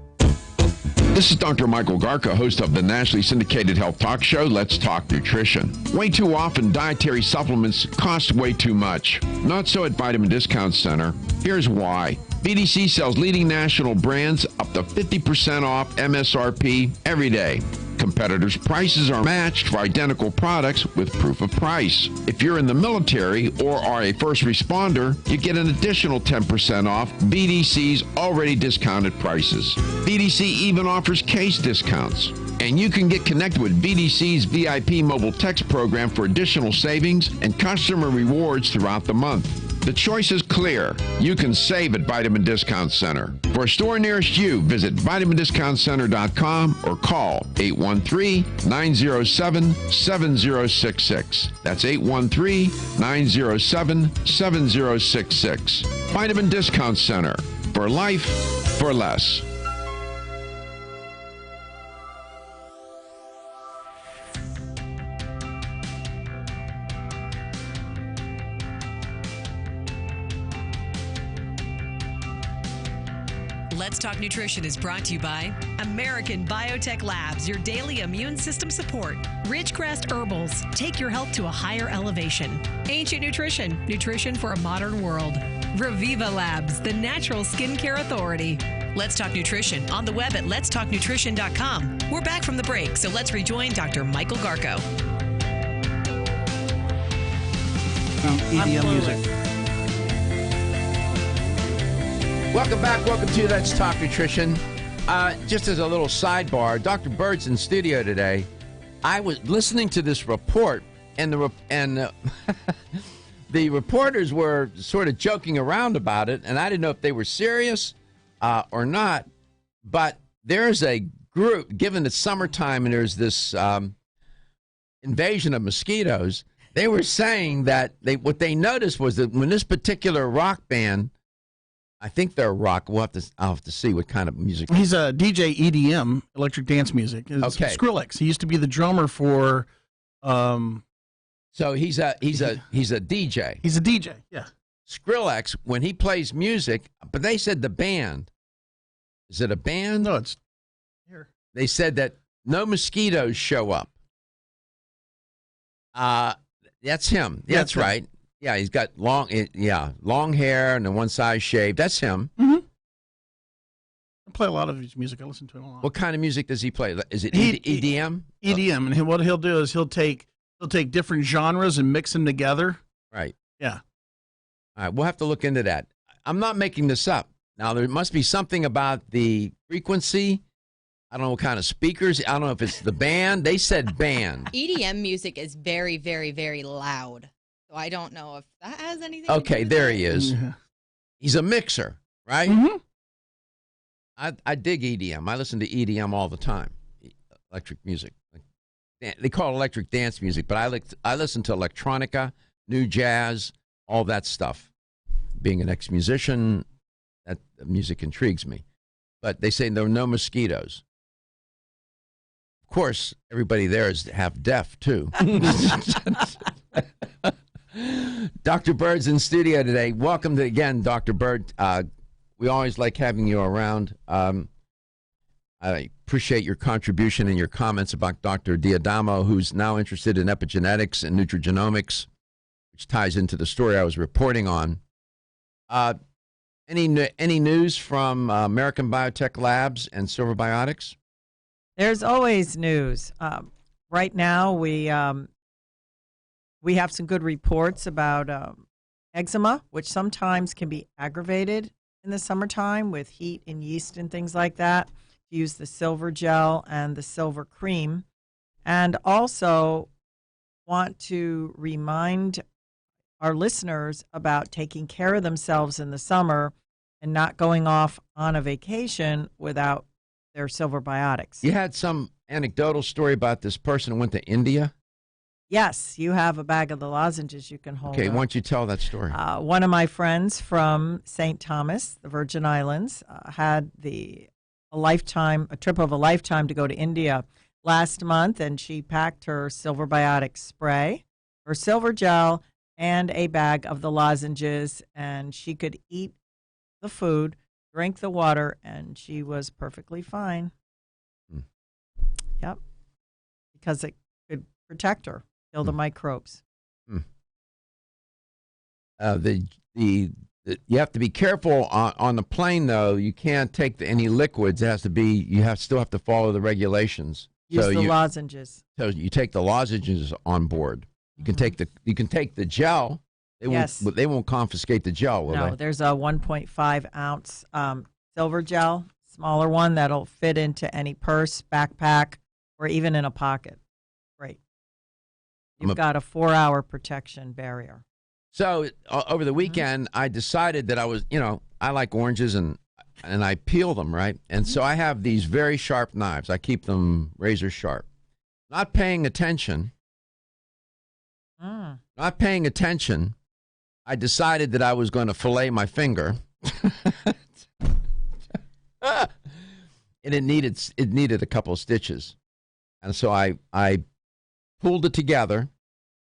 This is Dr. Michael Garka, host of the nationally syndicated health talk show, Let's Talk Nutrition. Way too often, dietary supplements cost way too much. Not so at Vitamin Discount Center. Here's why. VDC sells leading national brands up to 50% off MSRP every day. Competitors' prices are matched for identical products with proof of price. If you're in the military or are a first responder, you get an additional 10% off VDC's already discounted prices. VDC even offers case discounts. And you can get connected with VDC's VIP mobile text program for additional savings and customer rewards throughout the month. The choice is clear. You can save at Vitamin Discount Center. For a store nearest you, visit vitamindiscountcenter.com or call 813-907-7066. That's 813-907-7066. Vitamin Discount Center. For life, for less. Let's Talk Nutrition is brought to you by American Biotech Labs, your daily immune system support. Ridgecrest Herbals, take your health to a higher elevation. Ancient Nutrition, nutrition for a modern world. Reviva Labs, the natural skincare authority. Let's Talk Nutrition on the web at letstalknutrition.com. We're back from the break, so let's rejoin Dr. Michael Garko. EDM music. Welcome back. Welcome to Let's Talk Nutrition. Just as a little sidebar, Dr. Bird's in studio today. I was listening to this report, and the reporters were sort of joking around about it, and I didn't know if they were serious or not. But there's a group, given it's summertime, and there's this invasion of mosquitoes. They were saying that what they noticed was that when this particular rock band, I think they're rock. I'll have to see what kind of music. He's a DJ EDM, electric dance music. It's okay. Skrillex. He used to be the drummer for. So he's a DJ. He's a DJ. Yeah. Skrillex, when he plays music, but they said the band. Is it a band? No, it's here. They said that no mosquitoes show up. That's him. Yeah, that's right. Yeah, he's got long hair and then one side shaved. That's him. Mm-hmm. I play a lot of his music. I listen to him a lot. What kind of music does he play? Is it EDM? EDM, and what he'll do is he'll take different genres and mix them together. Right. Yeah. All right, we'll have to look into that. I'm not making this up. Now, there must be something about the frequency. I don't know what kind of speakers. I don't know if it's the band. They said band. EDM music is very, very, very loud. So I don't know if that has anything to do Okay, with there it. he is. Yeah. He's a mixer, right? Mm-hmm. I dig EDM. I listen to EDM all the time. Electric music. They call it electric dance music, but I listen to electronica, new jazz, all that stuff. Being an ex-musician, that music intrigues me. But they say there are no mosquitoes. Of course, everybody there is half deaf, too. Dr. Bird's in studio today. Welcome to, again, Dr. Bird. We always like having you around. I appreciate your contribution and your comments about Dr. D'Adamo, who's now interested in epigenetics and nutrigenomics, which ties into the story I was reporting on. Any news from American Biotech Labs and Silver Biotics? There's always news. Right now, we have some good reports about eczema, which sometimes can be aggravated in the summertime with heat and yeast and things like that. Use the silver gel and the silver cream. And also want to remind our listeners about taking care of themselves in the summer and not going off on a vacation without their silver biotics. You had some anecdotal story about this person who went to India? Yes, you have a bag of the lozenges you can hold. Okay, up. why don't you tell that story? One of my friends from St. Thomas, the Virgin Islands, had a trip of a lifetime to go to India last month, and she packed her silver biotic spray, her silver gel, and a bag of the lozenges, and she could eat the food, drink the water, and she was perfectly fine. Yep, because it could protect her, kill the microbes. You have to be careful on the plane, though. You can't take any liquids. You still have to follow the regulations. Use the lozenges. So you take the lozenges on board. You can take the gel. They won't confiscate the gel, will they? No, there's a 1.5 ounce silver gel, smaller one that'll fit into any purse, backpack, or even in a pocket. Great. You've got a 4-hour protection barrier. So over the weekend, I decided that I like oranges and I peel them, right? And so I have these very sharp knives. I keep them razor sharp. Not paying attention, I decided that I was going to fillet my finger. And it needed a couple of stitches. And so I pulled it together.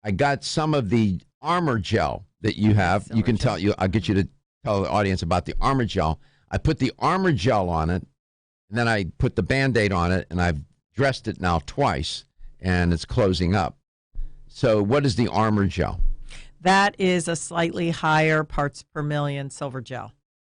I got some of the Armor Gel that you have. I'll get you to tell the audience about the Armor Gel. I put the Armor Gel on it, and then I put the Band-Aid on it, and I've dressed it now twice, and it's closing up. So what is the Armor Gel? That is a slightly higher parts per million silver gel,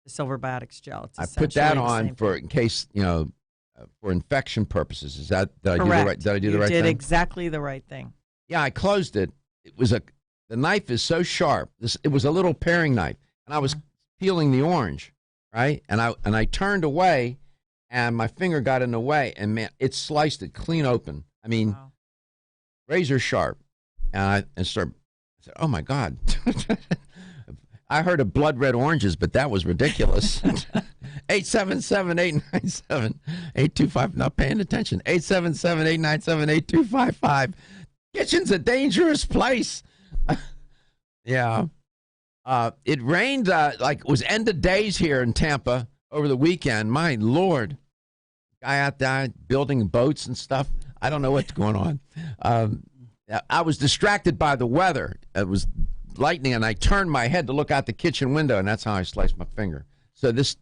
the Silver Biotics gel. It's I put that on for in case, for infection purposes. Is that did Correct. I do the right thing? You did exactly the right thing. Yeah, I closed it. The knife is so sharp. It was a little paring knife, and I was peeling the orange, right? And I turned away, and my finger got in the way, and man, it sliced it clean open. I mean, razor sharp. And I said, "Oh my God." I heard of blood red oranges, but that was ridiculous. 877-897-8255. Not paying attention. 877-897-8255. Kitchen's a dangerous place. Yeah. It rained like it was end of days here in Tampa over the weekend. My Lord. Guy out there building boats and stuff. I don't know what's going on. I was distracted by the weather. It was lightning, and I turned my head to look out the kitchen window, and that's how I sliced my finger. So these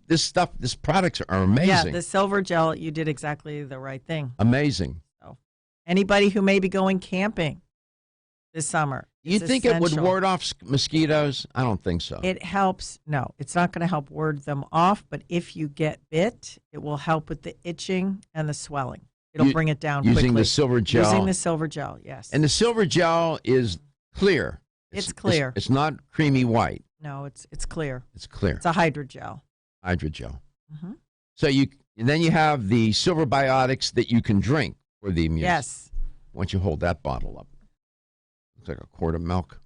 products are amazing. Yeah, the silver gel, you did exactly the right thing. Amazing. So, anybody who may be going camping this summer, you think it would ward off mosquitoes? I don't think so. It helps. No, it's not going to help ward them off, but if you get bit, it will help with the itching and the swelling. It'll bring it down using quickly. The silver gel. Using the silver gel, yes. And the silver gel is clear. It's clear. It's not creamy white. No, it's clear. It's clear. It's a hydrogel. Hydrogel. Mm-hmm. So then you have the Silver Biotics that you can drink for the immune. Yes. Why don't you hold that bottle up? Looks like a quart of milk.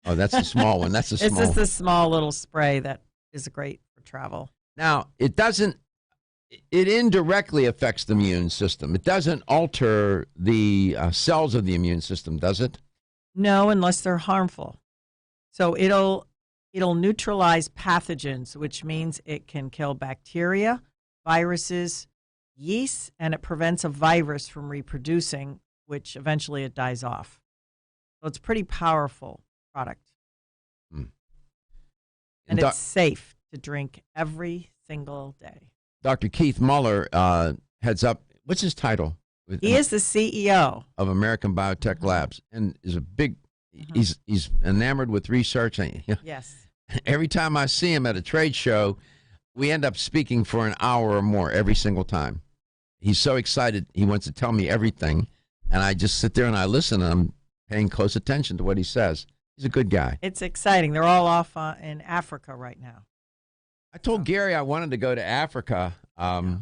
Oh, that's the small one. That's the small. It's just a small little spray that is great for travel. Now, it indirectly affects the immune system. It doesn't alter the cells of the immune system, does it? No, unless they're harmful. So it'll neutralize pathogens, which means it can kill bacteria, viruses, yeast, and it prevents a virus from reproducing, which eventually it dies off. So it's a pretty powerful product. And it's safe to drink every single day. Dr. Keith Muller heads up, what's his title? He is the CEO of American Biotech Labs, and is a big, he's enamored with research. Yes. Every time I see him at a trade show, we end up speaking for an hour or more every single time. He's so excited. He wants to tell me everything, and I just sit there and I listen, and I'm paying close attention to what he says. He's a good guy. It's exciting. They're all off in Africa right now. I told Gary I wanted to go to Africa. I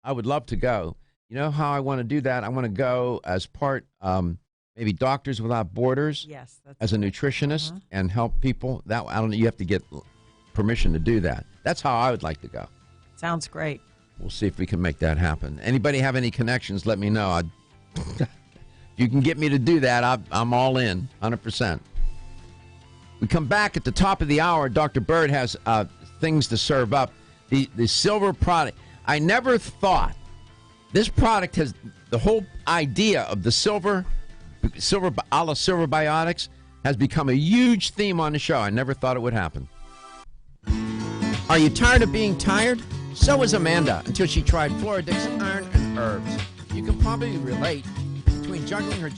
would love to go. You know how I want to do that? I want to go as part, maybe Doctors Without Borders. Yes, as a nutritionist and help people. That I don't know. You have to get permission to do that. That's how I would like to go. Sounds great. We'll see if we can make that happen. Anybody have any connections? Let me know. If you can get me to do that, I'm all in, 100%. We come back at the top of the hour. Dr. Bird has things to serve up. The silver product. I never thought this product has the whole idea of the silver a la Silver Biotics has become a huge theme on the show. I never thought it would happen. Are you tired of being tired? So was Amanda until she tried Floradix Iron and Herbs. You can probably relate between juggling her.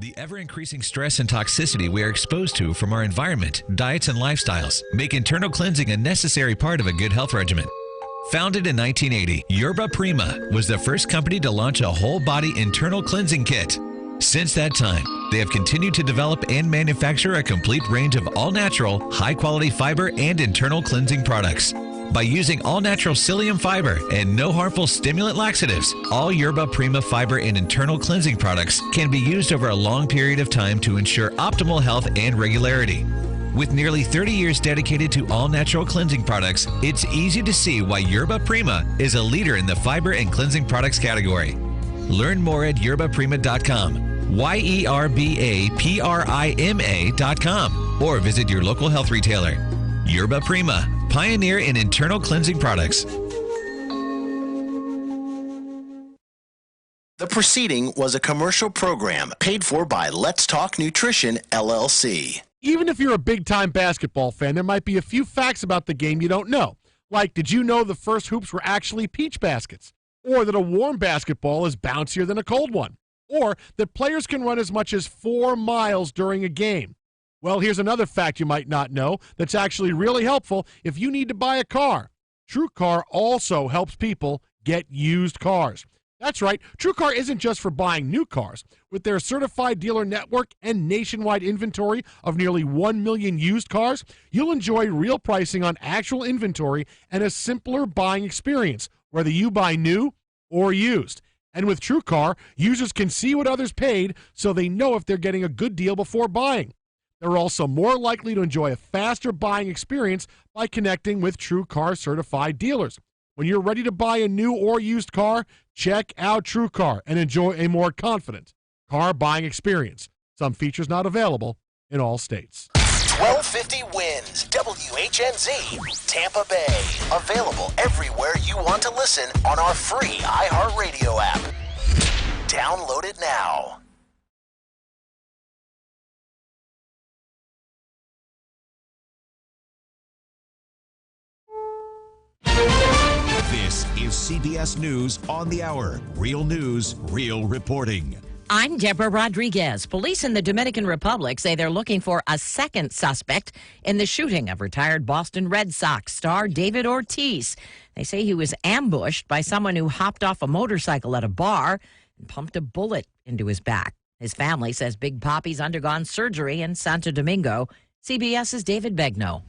The ever-increasing stress and toxicity we are exposed to from our environment, diets, and lifestyles make internal cleansing a necessary part of a good health regimen. Founded in 1980, Yerba Prima was the first company to launch a whole-body internal cleansing kit. Since that time, they have continued to develop and manufacture a complete range of all-natural, high-quality fiber and internal cleansing products. By using all-natural psyllium fiber and no harmful stimulant laxatives, all Yerba Prima fiber and internal cleansing products can be used over a long period of time to ensure optimal health and regularity. With nearly 30 years dedicated to all-natural cleansing products, it's easy to see why Yerba Prima is a leader in the fiber and cleansing products category. Learn more at yerbaprima.com. YERBAPRIMA.com, or visit your local health retailer. Yerba Prima, pioneer in internal cleansing products. The preceding was a commercial program paid for by Let's Talk Nutrition, LLC. Even if you're a big-time basketball fan, there might be a few facts about the game you don't know. Like, did you know the first hoops were actually peach baskets? Or that a warm basketball is bouncier than a cold one? Or that players can run as much as 4 miles during a game. Well, here's another fact you might not know that's actually really helpful if you need to buy a car. TrueCar also helps people get used cars. That's right, TrueCar isn't just for buying new cars. With their certified dealer network and nationwide inventory of nearly 1 million used cars, you'll enjoy real pricing on actual inventory and a simpler buying experience, whether you buy new or used. And with TrueCar, users can see what others paid so they know if they're getting a good deal before buying. They're also more likely to enjoy a faster buying experience by connecting with TrueCar certified dealers. When you're ready to buy a new or used car, check out TrueCar and enjoy a more confident car buying experience. Some features not available in all states. 1250 wins WHNZ Tampa Bay. Available everywhere you want to listen on our free iHeartRadio app. Download it now. This is CBS News on the Hour. Real news, real reporting. I'm Deborah Rodriguez. Police in the Dominican Republic say they're looking for a second suspect in the shooting of retired Boston Red Sox star David Ortiz. They say he was ambushed by someone who hopped off a motorcycle at a bar and pumped a bullet into his back. His family says Big Papi's undergone surgery in Santo Domingo. CBS's David Begnaud.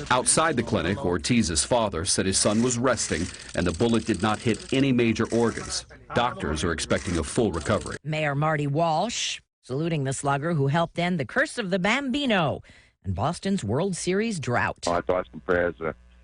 Outside the clinic, Ortiz's father said his son was resting and the bullet did not hit any major organs. Doctors are expecting a full recovery. Mayor Marty Walsh saluting the slugger who helped end the curse of the Bambino and Boston's World Series drought. Our thoughts and prayers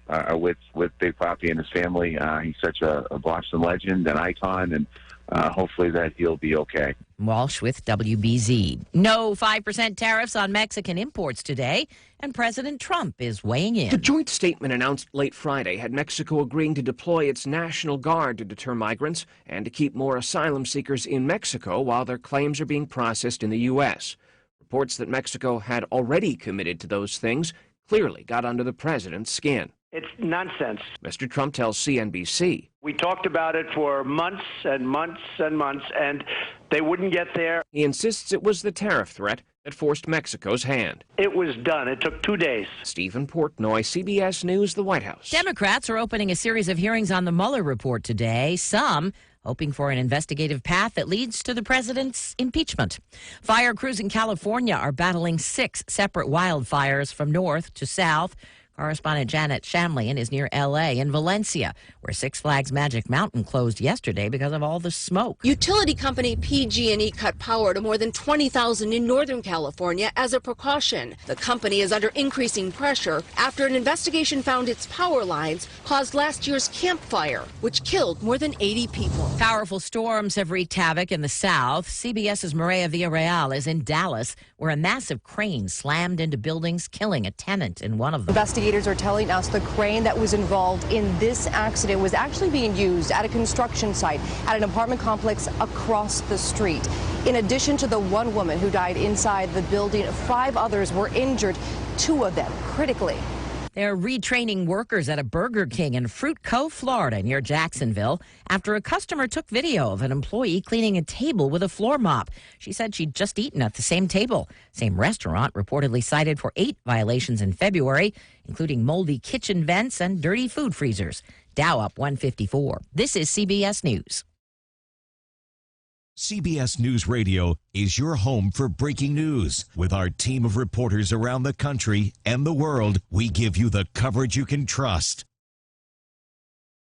are with Big Papi and his family. He's such a Boston legend, an icon, and hopefully that he'll be okay. Walsh with WBZ. No 5% tariffs on Mexican imports today, and President Trump is weighing in. The joint statement announced late Friday had Mexico agreeing to deploy its National Guard to deter migrants and to keep more asylum seekers in Mexico while their claims are being processed in the U.S. Reports that Mexico had already committed to those things clearly got under the president's skin. It's nonsense. Mr. Trump tells CNBC. We talked about it for months and months and months, and they wouldn't get there. He insists it was the tariff threat that forced Mexico's hand. It was done. It took 2 days. Stephen Portnoy, CBS News, the White House. Democrats are opening a series of hearings on the Mueller report today. Some hoping for an investigative path that leads to the president's impeachment. Fire crews in California are battling 6 separate wildfires from north to south. Correspondent Janet Shamlian is near L.A. in Valencia, where Six Flags Magic Mountain closed yesterday because of all the smoke. Utility company PG&E cut power to more than 20,000 in Northern California as a precaution. The company is under increasing pressure after an investigation found its power lines caused last year's Camp Fire, which killed more than 80 people. Powerful storms have wreaked havoc in the south. CBS's Maria Villarreal is in Dallas, where a massive crane slammed into buildings, killing a tenant in one of them. Investigators are telling us the crane that was involved in this accident was actually being used at a construction site at an apartment complex across the street. In addition to the one woman who died inside the building, 5 others were injured, 2 of them critically. They're retraining workers at a Burger King in Fruit Cove, Florida, near Jacksonville, after a customer took video of an employee cleaning a table with a floor mop. She said she'd just eaten at the same table. Same restaurant reportedly cited for 8 violations in February, including moldy kitchen vents and dirty food freezers. Dow up 154. This is CBS News. CBS News Radio is your home for breaking news. With our team of reporters around the country and the world, we give you the coverage you can trust.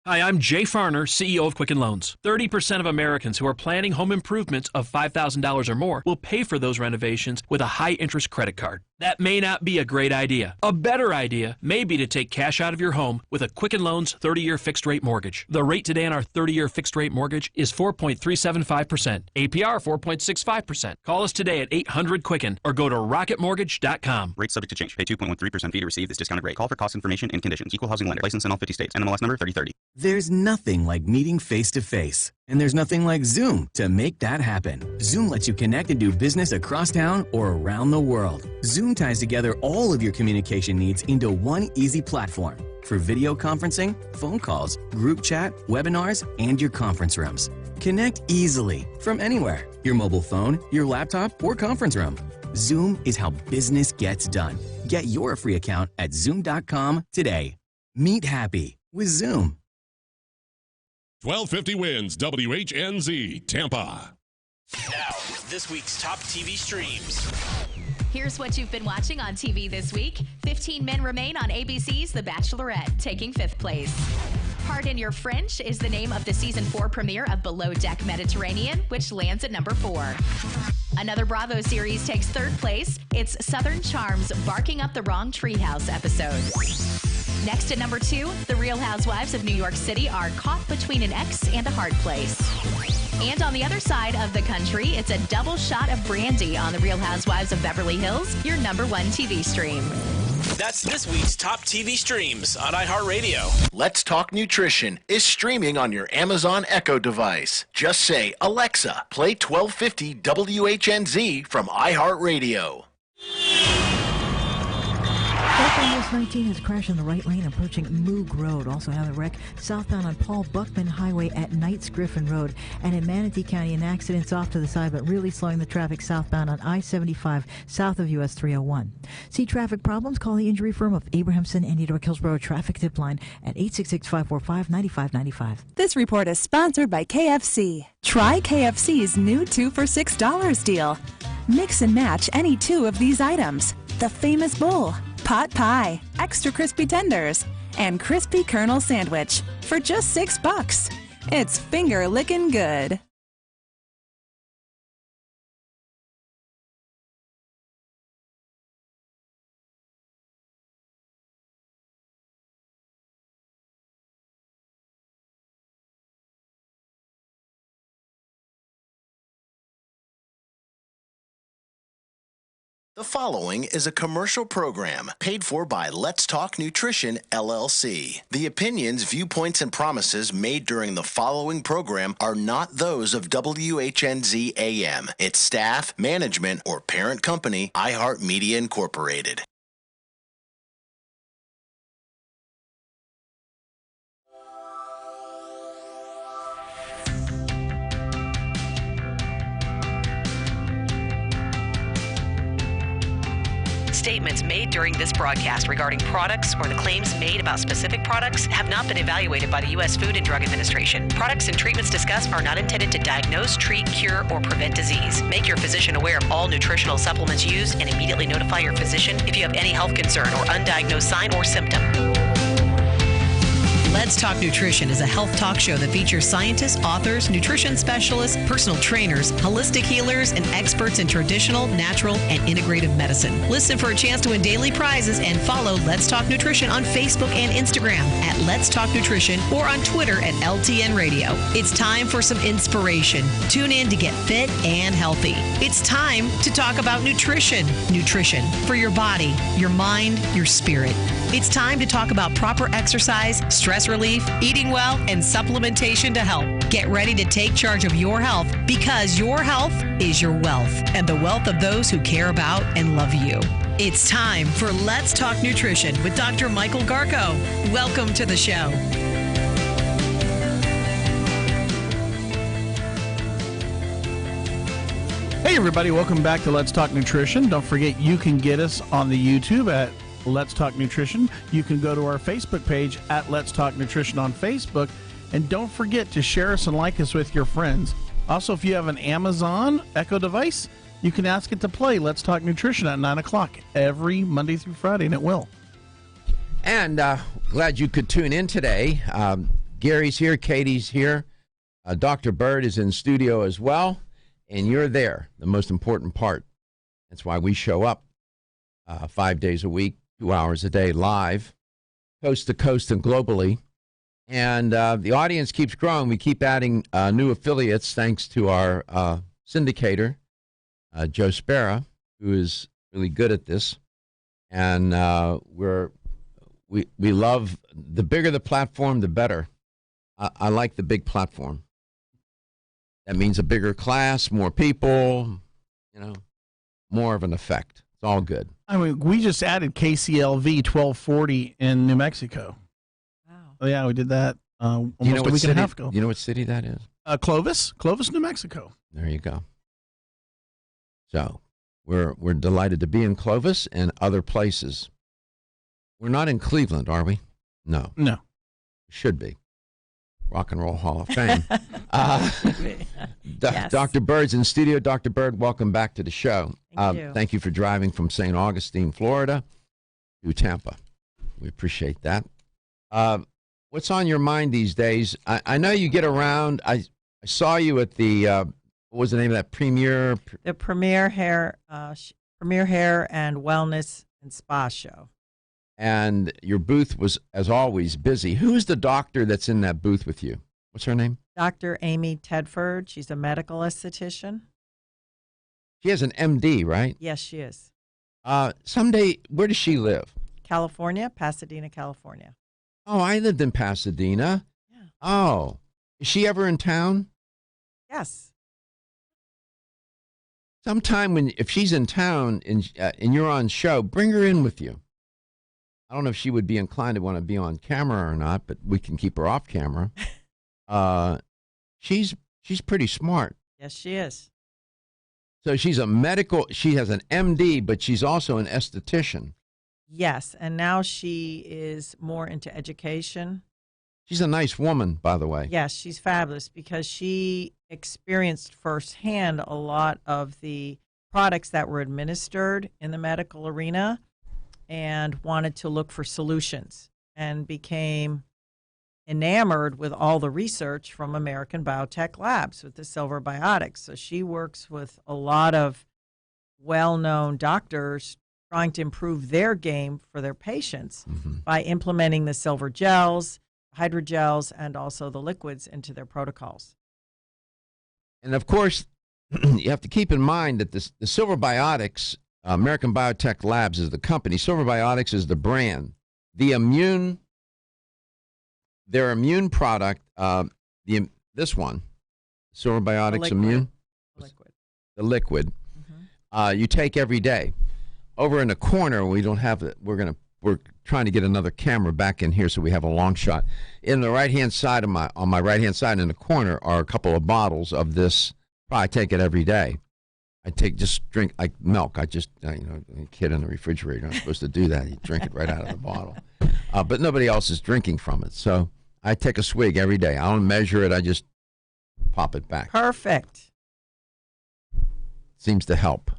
Hi, I'm Jay Farner, CEO of Quicken Loans. 30% of Americans who are planning home improvements of $5,000 or more will pay for those renovations with a high-interest credit card. That may not be a great idea. A better idea may be to take cash out of your home with a Quicken Loans 30-year fixed-rate mortgage. The rate today on our 30-year fixed-rate mortgage is 4.375%. APR 4.65%. Call us today at 800-QUICKEN or go to rocketmortgage.com. Rate subject to change. Pay 2.13% fee to receive this discounted rate. Call for cost information and conditions. Equal housing lender. License in all 50 states. NMLS number 3030. There's nothing like meeting face-to-face. And there's nothing like Zoom to make that happen. Zoom lets you connect and do business across town or around the world. Zoom ties together all of your communication needs into one easy platform for video conferencing, phone calls, group chat, webinars, and your conference rooms. Connect easily from anywhere, your mobile phone, your laptop, or conference room. Zoom is how business gets done. Get your free account at Zoom.com today. Meet happy with Zoom. 1250 wins WHNZ Tampa. Now, this week's top TV streams. Here's what you've been watching on TV this week. 15 men remain on ABC's The Bachelorette, taking 5th place. Pardon Your French is the name of the season 4 premiere of Below Deck Mediterranean, which lands at number 4. Another Bravo series takes 3rd place. It's Southern Charm's Barking Up the Wrong Treehouse episode. Next at number 2, The Real Housewives of New York City are caught between an ex and a hard place. And on the other side of the country, it's a double shot of Brandy on The Real Housewives of Beverly Hills, your number 1 TV stream. That's this week's top TV streams on iHeartRadio. Let's Talk Nutrition is streaming on your Amazon Echo device. Just say, Alexa, play 1250 WHNZ from iHeartRadio. Southbound 19 has crashed in the right lane approaching Moog Road. Also another wreck southbound on Paul Buckman Highway at Knights Griffin Road. And in Manatee County, an accident's off to the side, but really slowing the traffic southbound on I-75 south of US 301. See traffic problems? Call the injury firm of Abrahamson and York Hillsborough Traffic Tip Line at 866-545-9595. This report is sponsored by KFC. Try KFC's new 2 for $6 deal. Mix and match any 2 of these items. The famous bowl, pot pie, extra crispy tenders, and crispy kernel sandwich for just $6. It's finger licking good. The following is a commercial program paid for by Let's Talk Nutrition, LLC. The opinions, viewpoints, and promises made during the following program are not those of WHNZ AM, its staff, management, or parent company, iHeartMedia Incorporated. Statements made during this broadcast regarding products or the claims made about specific products have not been evaluated by the U.S. Food and Drug Administration. Products and treatments discussed are not intended to diagnose, treat, cure, or prevent disease. Make your physician aware of all nutritional supplements used and immediately notify your physician if you have any health concern or undiagnosed sign or symptom. Let's Talk Nutrition is a health talk show that features scientists, authors, nutrition specialists, personal trainers, holistic healers, and experts in traditional, natural, and integrative medicine. Listen for a chance to win daily prizes and follow Let's Talk Nutrition on Facebook and Instagram at Let's Talk Nutrition or on Twitter at LTN Radio. It's time for some inspiration. Tune in to get fit and healthy. It's time to talk about nutrition. Nutrition for your body, your mind, your spirit. It's time to talk about proper exercise, stress relief, eating well, and supplementation to help. Get ready to take charge of your health because your health is your wealth and the wealth of those who care about and love you. It's time for Let's Talk Nutrition with Dr. Michael Garko. Welcome to the show. Hey everybody, welcome back to Let's Talk Nutrition. Don't forget you can get us on the YouTube at Let's Talk Nutrition. You can go to our Facebook page at Let's Talk Nutrition on Facebook. And don't forget to share us and like us with your friends. Also, if you have an Amazon Echo device, you can ask it to play Let's Talk Nutrition at 9 o'clock every Monday through Friday, and it will. And glad you could tune in today. Gary's here, Katie's here. Dr. Bird is in studio as well, and you're there, the most important part. That's why we show up 5 days a week, 2 hours a day, live, coast to coast and globally. And the audience keeps growing. We keep adding new affiliates thanks to our syndicator, Joe Spera, who is really good at this. And we love, the bigger the platform, the better. I like the big platform. That means a bigger class, more people, more of an effect. It's all good. I mean, we just added KCLV 1240 in New Mexico. Oh, yeah, we did that almost a week and a half ago. You know what city that is? Clovis, New Mexico. There you go. So we're delighted to be in Clovis and other places. We're not in Cleveland, are we? No. No. Should be. Rock and Roll Hall of Fame. Yes. Dr. Bird's in studio. Dr. Bird, welcome back to the show. Thank you for driving from St. Augustine, Florida to Tampa. We appreciate that. What's on your mind these days? I know you get around. I saw you at the, what was the name of that? Premier? The Premier Hair and Wellness and Spa Show. And your booth was, as always, busy. Who's the doctor that's in that booth with you? What's her name? Dr. Amy Tedford. She's a medical esthetician. She has an MD, right? Yes, she is. Someday, where does she live? California, Pasadena, California. Oh, I lived in Pasadena. Yeah. Oh, is she ever in town? Yes. Sometime if she's in town and you're on show, bring her in with you. I don't know if she would be inclined to want to be on camera or not, but we can keep her off camera. She's pretty smart. Yes, she is. So she has an MD, but she's also an esthetician. Yes, and now she is more into education. She's a nice woman, by the way. Yes, she's fabulous because she experienced firsthand a lot of the products that were administered in the medical arena and wanted to look for solutions and became enamored with all the research from American Biotech Labs with the Silver Biotics. So she works with a lot of well-known doctors trying to improve their game for their patients by implementing the silver gels, hydrogels, and also the liquids into their protocols. And of course, you have to keep in mind that the Silver Biotics, American Biotech Labs is the company. Silver Biotics is the brand. Their immune product, this one, Silver Biotics Immune, the liquid, you take every day. Over in the corner, we don't have it. We're trying to get another camera back in here so we have a long shot. In the right-hand side on my right-hand side in the corner are a couple of bottles of this. I take it every day. Just drink like milk. A kid in the refrigerator, I'm supposed to do that. You drink it right out of the bottle. But nobody else is drinking from it. So I take a swig every day. I don't measure it. I just pop it back. Perfect. Seems to help.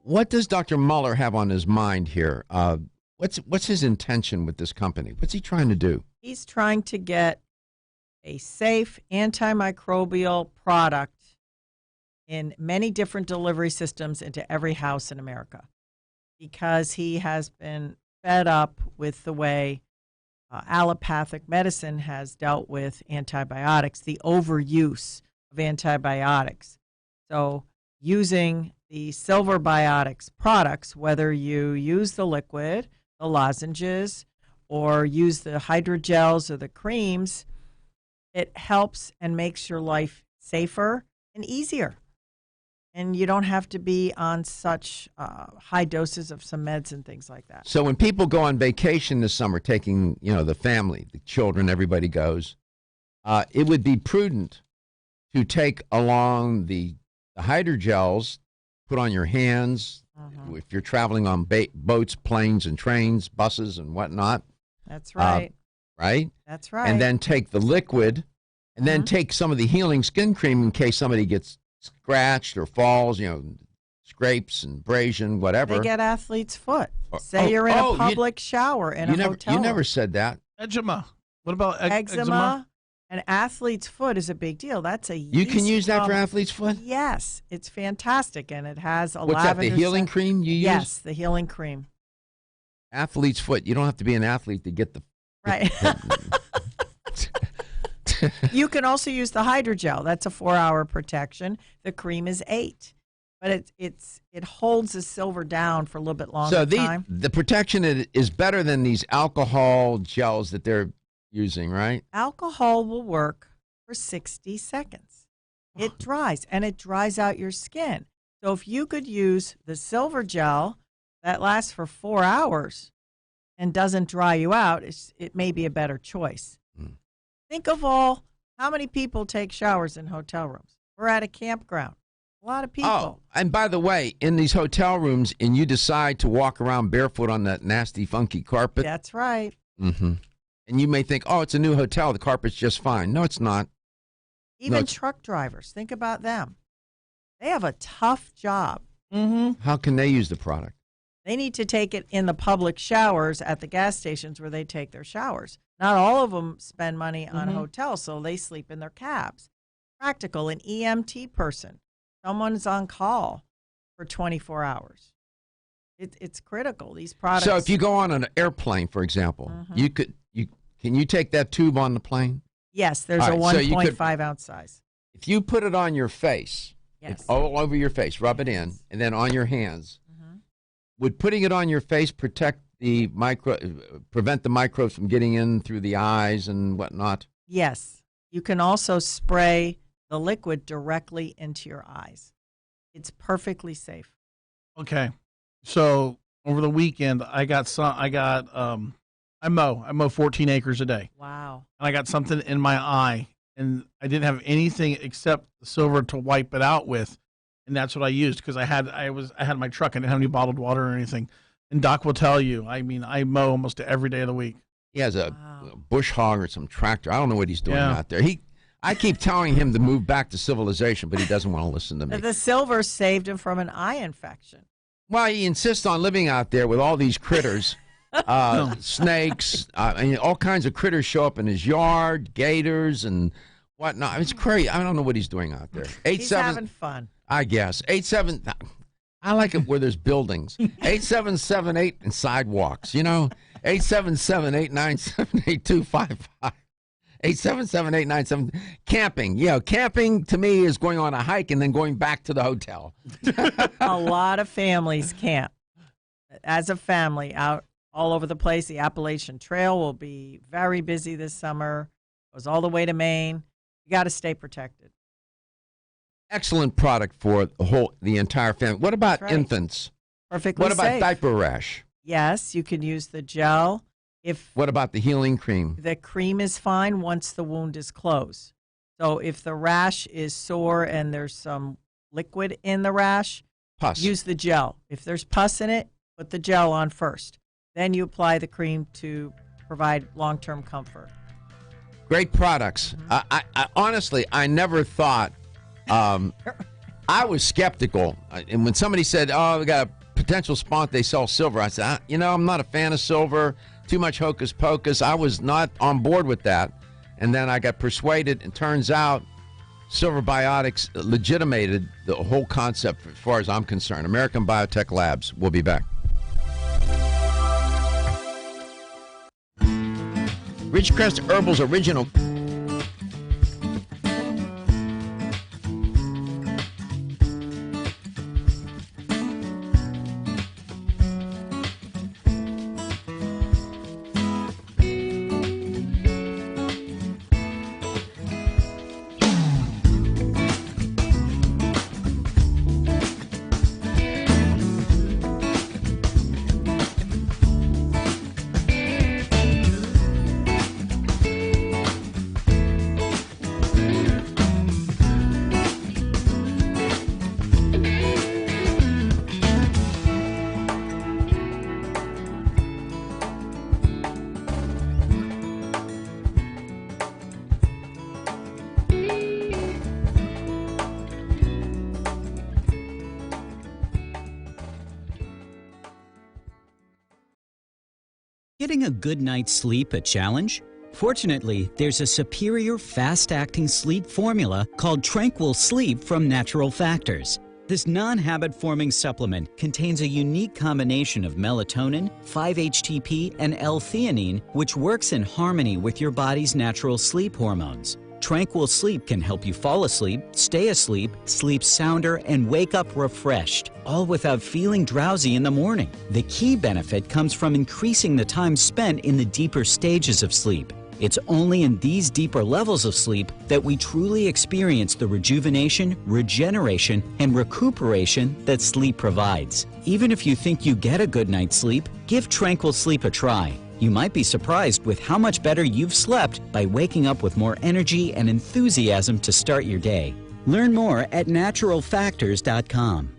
What does Dr. Muller have on his mind here? What's his intention with this company? What's he trying to do? He's trying to get a safe antimicrobial product in many different delivery systems into every house in America because he has been fed up with the way allopathic medicine has dealt with antibiotics, the overuse of antibiotics. So using the Silver Biotics products, whether you use the liquid, the lozenges, or use the hydrogels or the creams, it helps and makes your life safer and easier. And you don't have to be on such high doses of some meds and things like that. So when people go on vacation this summer, taking, the family, the children, everybody goes, it would be prudent to take along the hydrogels, put on your hands, if you're traveling on boats, planes, and trains, buses, and whatnot. That's right. right? That's right. And then take the liquid, and then take some of the healing skin cream in case somebody gets scratched or falls, scrapes and abrasion, whatever. They get athlete's foot. Say you're in a public shower in a hotel You room. never said that. Eczema. What about eczema? An athlete's foot is a big deal. That's a You can use that for athlete's foot? Yes, it's fantastic, and it has a What's that, the healing cream you use? Yes, the healing cream. Athlete's foot. You don't have to be an athlete to get the... Right. You can also use the hydrogel. That's a 4-hour protection. The cream is 8. But it holds the silver down for a little bit longer time. The protection is better than these alcohol gels that they're using, right? Alcohol will work for 60 seconds. It dries, and it dries out your skin. So if you could use the silver gel that lasts for 4 hours and doesn't dry you out, it may be a better choice. Think of how many people take showers in hotel rooms. We're at a campground. A lot of people. Oh, and by the way, in these hotel rooms, and you decide to walk around barefoot on that nasty, funky carpet. That's right. Mm-hmm. And you may think, oh, it's a new hotel. The carpet's just fine. No, it's not. Even truck drivers. Think about them. They have a tough job. How can they use the product? They need to take it in the public showers at the gas stations where they take their showers. Not all of them spend money on hotels, so they sleep in their cabs. Practical, an EMT person. Someone's on call for 24 hours. It's critical, these products. So if you go on an airplane, for example, can you take that tube on the plane? Yes, there's a 1.5 ounce size. If you put it on your face, all over your face, rub it in, and then on your hands, would putting it on your face prevent the microbes from getting in through the eyes and whatnot? Yes. You can also spray the liquid directly into your eyes. It's perfectly safe. Okay. So over the weekend, I mow 14 acres a day. Wow. And I got something in my eye, and I didn't have anything except the silver to wipe it out with. And that's what I used because I had my truck. I didn't have any bottled water or anything. And Doc will tell you, I mow almost every day of the week. He has a bush hog or some tractor. I don't know what he's doing out there. I keep telling him to move back to civilization, but he doesn't want to listen to me. The silver saved him from an eye infection. Well, he insists on living out there with all these critters, snakes, and all kinds of critters show up in his yard, gators and whatnot. It's crazy. I don't know what he's doing out there. He's having fun. I guess. 87. I like it where there's buildings. 8778 and sidewalks. 877-897-8255. 877-897. Camping. Camping to me is going on a hike and then going back to the hotel. A lot of families camp. As a family, out all over the place. The Appalachian Trail will be very busy this summer. Goes all the way to Maine. You got to stay protected. Excellent product for the entire family. What about infants? Perfectly What about safe. diaper rash? Yes, you can use the gel. What about the healing cream? The cream is fine once the wound is closed. So if the rash is sore and there's some liquid in the rash, use the gel. If there's pus in it, put the gel on first. Then you apply the cream to provide long-term comfort. Great products. I honestly, I never thought. I was skeptical, and when somebody said, "Oh, we got a potential spot, they sell silver," I said, I'm not a fan of silver. Too much hocus pocus. I was not on board with that, and then I got persuaded. And turns out, Silver Biotics legitimated the whole concept, as far as I'm concerned. American Biotech Labs. We'll be back. Ridgecrest Herbal's original. getting a good night's sleep a challenge? Fortunately, there's a superior fast-acting sleep formula called Tranquil Sleep from Natural Factors. This non-habit-forming supplement contains a unique combination of melatonin, 5-HTP, and L-theanine, which works in harmony with your body's natural sleep hormones. Tranquil Sleep can help you fall asleep, stay asleep, sleep sounder, and wake up refreshed, all without feeling drowsy in the morning. The key benefit comes from increasing the time spent in the deeper stages of sleep. It's only in these deeper levels of sleep that we truly experience the rejuvenation, regeneration, and recuperation that sleep provides. Even if you think you get a good night's sleep, give Tranquil Sleep a try. You might be surprised with how much better you've slept by waking up with more energy and enthusiasm to start your day. Learn more at naturalfactors.com.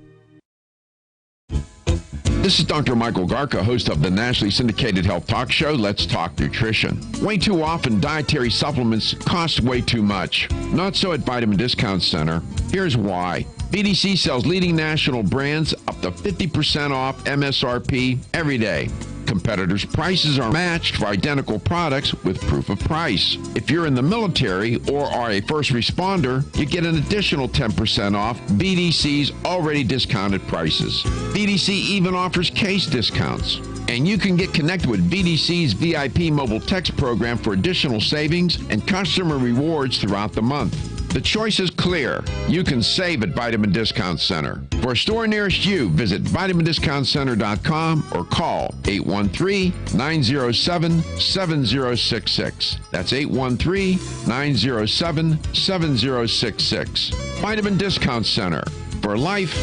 This is Dr. Michael Garka, host of the nationally syndicated health talk show, Let's Talk Nutrition. Way too often, dietary supplements cost way too much. Not so at Vitamin Discount Center. Here's why. VDC sells leading national brands up to 50% off MSRP every day. Competitors' prices are matched for identical products with proof of price. If you're in the military or are a first responder, you get an additional 10% off VDC's already discounted prices. VDC even offers case discounts. And you can get connected with VDC's VIP mobile text program for additional savings and customer rewards throughout the month. The choice is clear. You can save at Vitamin Discount Center. For a store nearest you, visit vitamindiscountcenter.com or call 813-907-7066. That's 813-907-7066. Vitamin Discount Center. For life,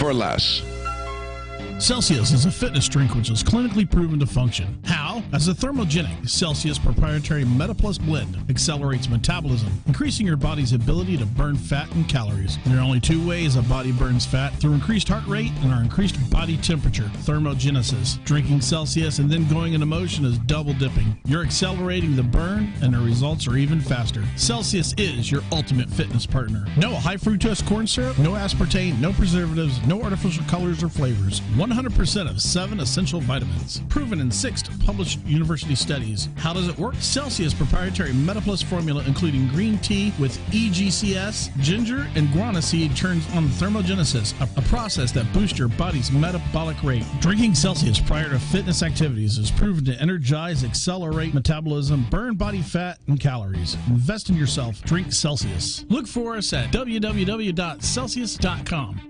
for less. Celsius is a fitness drink which is clinically proven to function. How? As a thermogenic, Celsius proprietary MetaPlus blend accelerates metabolism, increasing your body's ability to burn fat and calories. There are only two ways a body burns fat: through increased heart rate and our increased body temperature, thermogenesis. Drinking Celsius and then going into motion is double dipping. You're accelerating the burn, and the results are even faster. Celsius is your ultimate fitness partner. No high fructose corn syrup, no aspartame, no preservatives, no artificial colors or flavors. 100% of 7 essential vitamins. Proven in 6 published university studies. How does it work? Celsius proprietary MetaPlus formula, including green tea with EGCS, ginger, and guarana seed, turns on thermogenesis, a process that boosts your body's metabolic rate. Drinking Celsius prior to fitness activities is proven to energize, accelerate metabolism, burn body fat and calories. Invest in yourself. Drink Celsius. Look for us at www.celsius.com.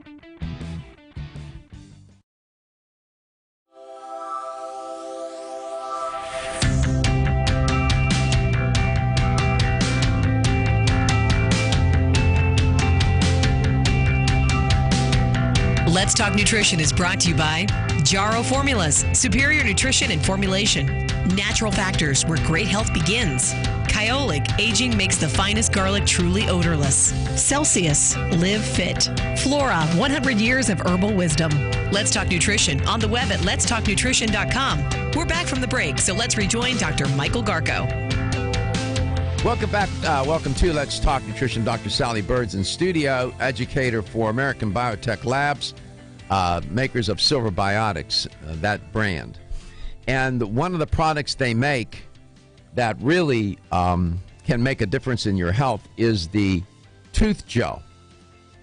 Let's Talk Nutrition is brought to you by Jarrow Formulas, superior nutrition and formulation. Natural Factors, where great health begins. Kyolic, aging makes the finest garlic truly odorless. Celsius, live fit. Flora, 100 years of herbal wisdom. Let's Talk Nutrition on the web at letstalknutrition.com. We're back from the break, so let's rejoin Dr. Michael Garko. Welcome back. Welcome to Let's Talk Nutrition. Dr. Sally Bird's in studio, educator for American Biotech Labs, makers of Silver Biotics, that brand. And one of the products they make that really can make a difference in your health is the tooth gel.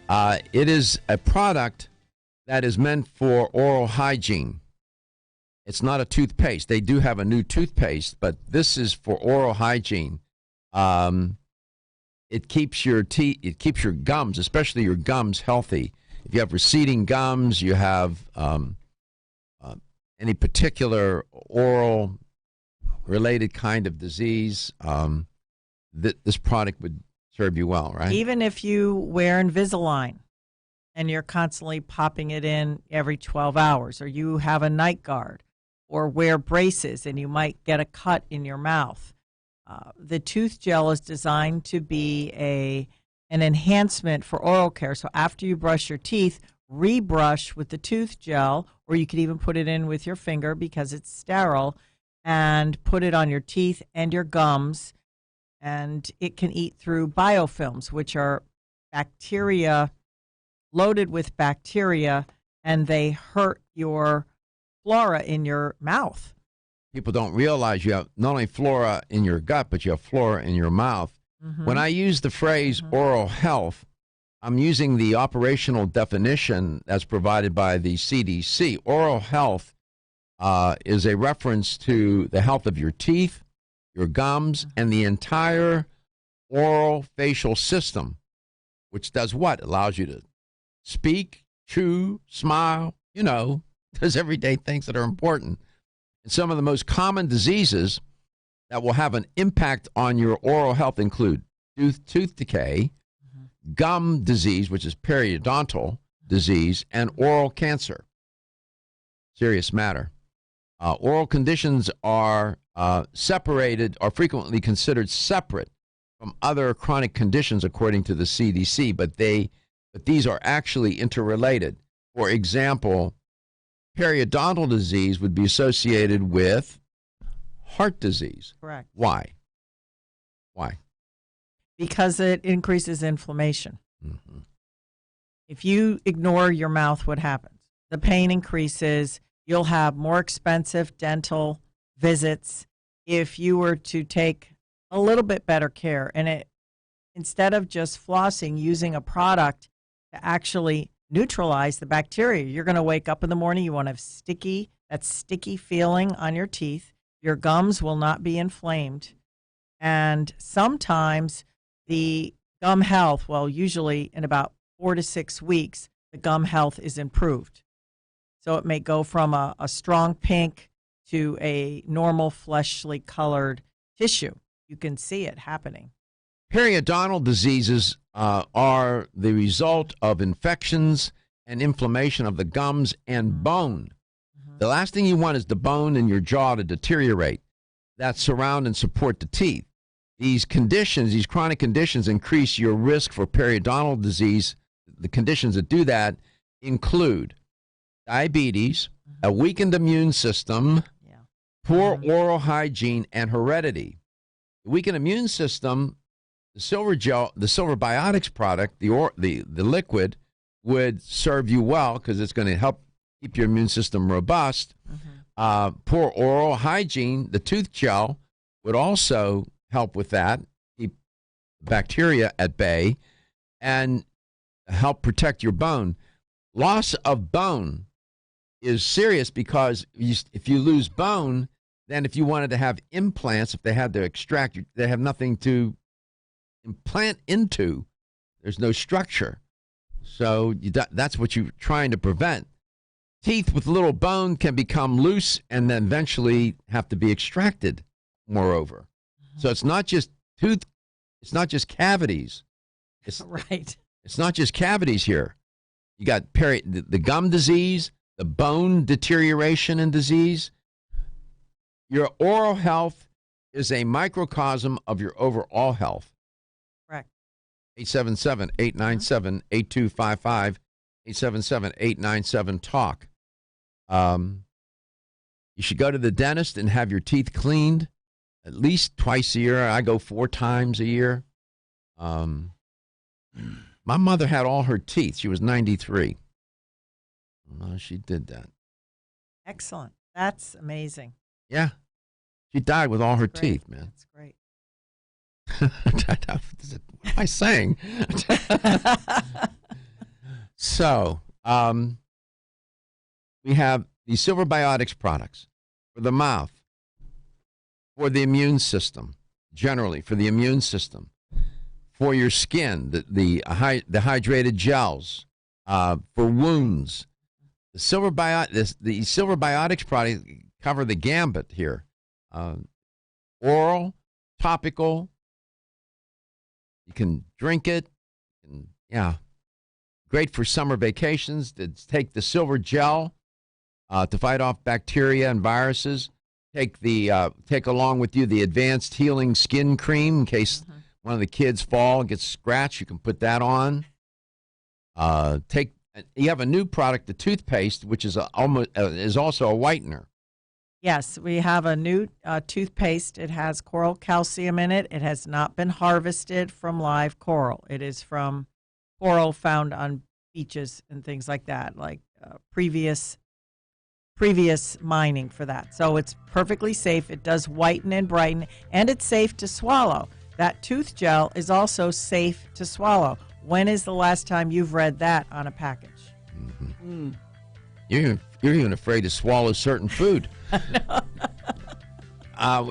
It is a product that is meant for oral hygiene. It's not a toothpaste. They do have a new toothpaste, but this is for oral hygiene. It keeps your teeth, it keeps your gums, especially your gums, healthy. If you have receding gums, you have any particular oral related kind of disease, this product would serve you well, right? Even if you wear Invisalign and you're constantly popping it in every 12 hours, or you have a night guard, or wear braces and you might get a cut in your mouth. The tooth gel is designed to be an enhancement for oral care. So after you brush your teeth, rebrush with the tooth gel, or you could even put it in with your finger because it's sterile, and put it on your teeth and your gums. And it can eat through biofilms, which are bacteria, loaded with bacteria, and they hurt your flora in your mouth. people don't realize you have not only flora in your gut, but you have flora in your mouth. When I use the phrase oral health, I'm using the operational definition that's provided by the CDC. Oral health is a reference to the health of your teeth, your gums, and the entire oral facial system, which does what? Allows you to speak, chew, smile, does everyday things that are important. And some of the most common diseases that will have an impact on your oral health include tooth decay, gum disease, which is periodontal disease, and oral cancer. Serious matter. Oral conditions are frequently considered separate from other chronic conditions according to the CDC, but these are actually interrelated. For example, periodontal disease would be associated with heart disease. Correct. Why? Because it increases inflammation. If you ignore your mouth, what happens? The pain increases. You'll have more expensive dental visits if you were to take a little bit better care. And instead of just flossing, using a product to actually neutralize the bacteria, you're going to wake up in the morning, you want to have that sticky feeling on your teeth. Your gums will not be inflamed. And sometimes the gum health, usually in about 4 to 6 weeks, the gum health is improved. So it may go from a strong pink to a normal fleshly colored tissue. You can see it happening. Periodontal diseases are the result of infections and inflammation of the gums and bone. The last thing you want is the bone in your jaw to deteriorate that surround and support the teeth. These conditions, these chronic conditions, increase your risk for periodontal disease. The conditions that do that include diabetes, a weakened immune system, poor oral hygiene, and heredity. The weakened immune system, the Silver Biotics product, the liquid, would serve you well because it's going to help keep your immune system robust. Poor oral hygiene, the tooth gel would also help with that, keep bacteria at bay, and help protect your bone. Loss of bone is serious because if you lose bone, then if you wanted to have implants, if they had to extract, they have nothing to implant into. There's no structure. So that's what you're trying to prevent. Teeth with little bone can become loose and then eventually have to be extracted, moreover. So it's not just it's not just cavities. Right. It's not just cavities here. You got the gum disease, the bone deterioration and disease. Your oral health is a microcosm of your overall health. Correct. 877-897-8255, 877-897-TALK. You should go to the dentist and have your teeth cleaned at least twice a year. I go 4 times a year. My mother had all her teeth. She was 93. She did that. Excellent. That's amazing. Yeah. She died with all her teeth, man. That's great. What am I saying? So, we have the Silver Biotics products for the mouth, for the immune system, generally for the immune system, for your skin, the hydrated gels, for wounds. The Silver Biotics products cover the gambit here. Oral, topical. You can drink it. Great for summer vacations. To take the silver gel to fight off bacteria and viruses. Take along with you the advanced healing skin cream in case one of the kids fall and gets scratched. You can put that on. You have a new product, the toothpaste, which is also a whitener. Yes, we have a new toothpaste. It has coral calcium in it. It has not been harvested from live coral. It is from coral found on beaches and things like that, like previous previous mining for that. So it's perfectly safe. It does whiten and brighten, and it's safe to swallow. That tooth gel is also safe to swallow. When is the last time you've read that on a package? Mm-hmm. You're even afraid to swallow certain food.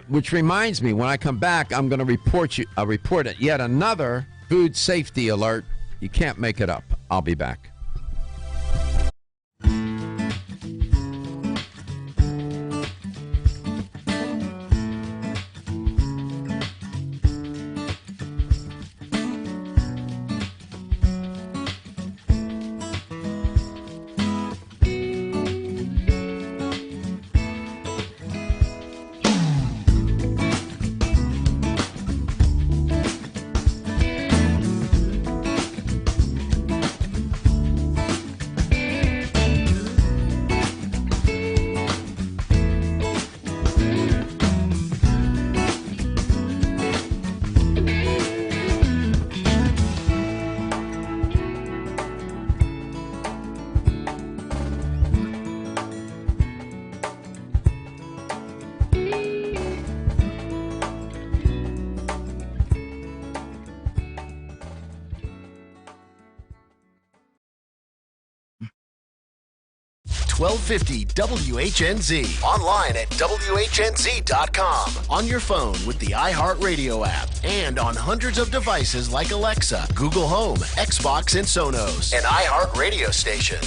Which reminds me, when I come back, I'm going to report yet another food safety alert. You can't make it up. I'll be back. .1250 WHNZ. Online at WHNZ.com. On your phone with the iHeartRadio app. And on hundreds of devices like Alexa, Google Home, Xbox, and Sonos. An iHeartRadio station.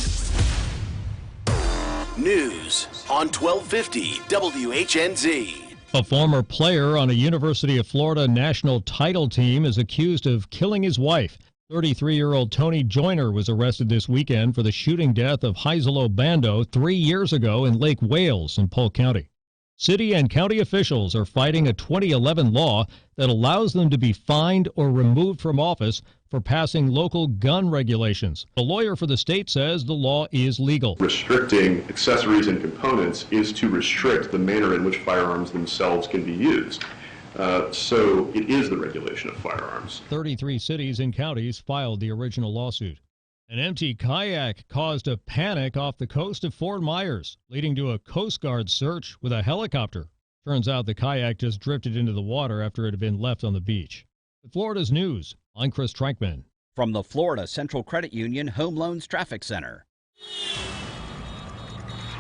News on 1250 WHNZ. A former player on a University of Florida national title team is accused of killing his wife. 33-year-old Tony Joyner was arrested this weekend for the shooting death of Hazel Obando 3 years ago in Lake Wales in Polk County. City and county officials are fighting a 2011 law that allows them to be fined or removed from office for passing local gun regulations. A lawyer for the state says the law is legal. Restricting accessories and components is to restrict the manner in which firearms themselves can be used. So it is the regulation of firearms. 33 cities and counties filed the original lawsuit. An empty kayak caused a panic off the coast of Fort Myers, leading to a Coast Guard search with a helicopter. Turns out the kayak just drifted into the water after it had been left on the beach. With Florida's News, I'm Chris Trankman. From the Florida Central Credit Union Home Loans Traffic Center.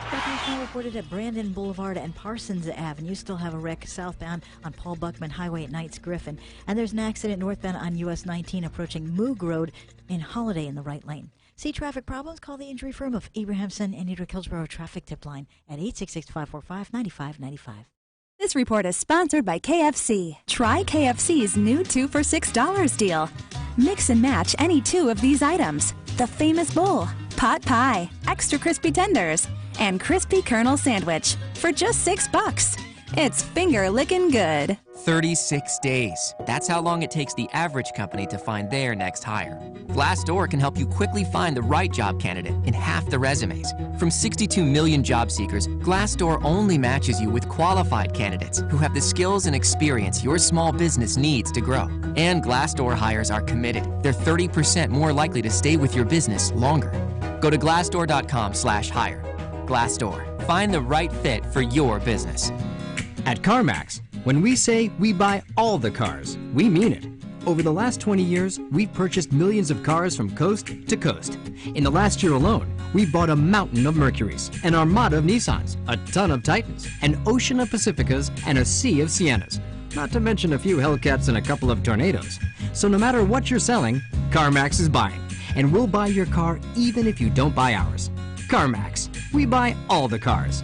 Traffic now reported at Brandon Boulevard and Parsons Avenue. Still have a wreck southbound on Paul Buckman Highway at Knights Griffin. And there's an accident northbound on US 19 approaching Moog Road in Holiday in the right lane. See traffic problems? Call the injury firm of Abrahamson and Edric Hillsborough Traffic Tip Line at 866-545-9595. This report is sponsored by KFC. Try KFC's new 2 for $6 deal. Mix and match any 2 of these items. The famous bowl, pot pie, extra crispy tenders, and crispy kernel sandwich for just $6. It's finger licking good. 36 days. That's how long it takes the average company to find their next hire. Glassdoor can help you quickly find the right job candidate in half the resumes. From 62 million job seekers, Glassdoor only matches you with qualified candidates who have the skills and experience your small business needs to grow. And Glassdoor hires are committed. They're 30% more likely to stay with your business longer. Go to glassdoor.com/hire. Glassdoor. Find the right fit for your business. At CarMax, when we say we buy all the cars, we mean it. Over the last 20 years, we've purchased millions of cars from coast to coast. In the last year alone, we bought a mountain of Mercurys, an armada of Nissans, a ton of Titans, an ocean of Pacificas, and a sea of Siennas. Not to mention a few Hellcats and a couple of Tornadoes. So no matter what you're selling, CarMax is buying. And we'll buy your car even if you don't buy ours. CarMax. We buy all the cars.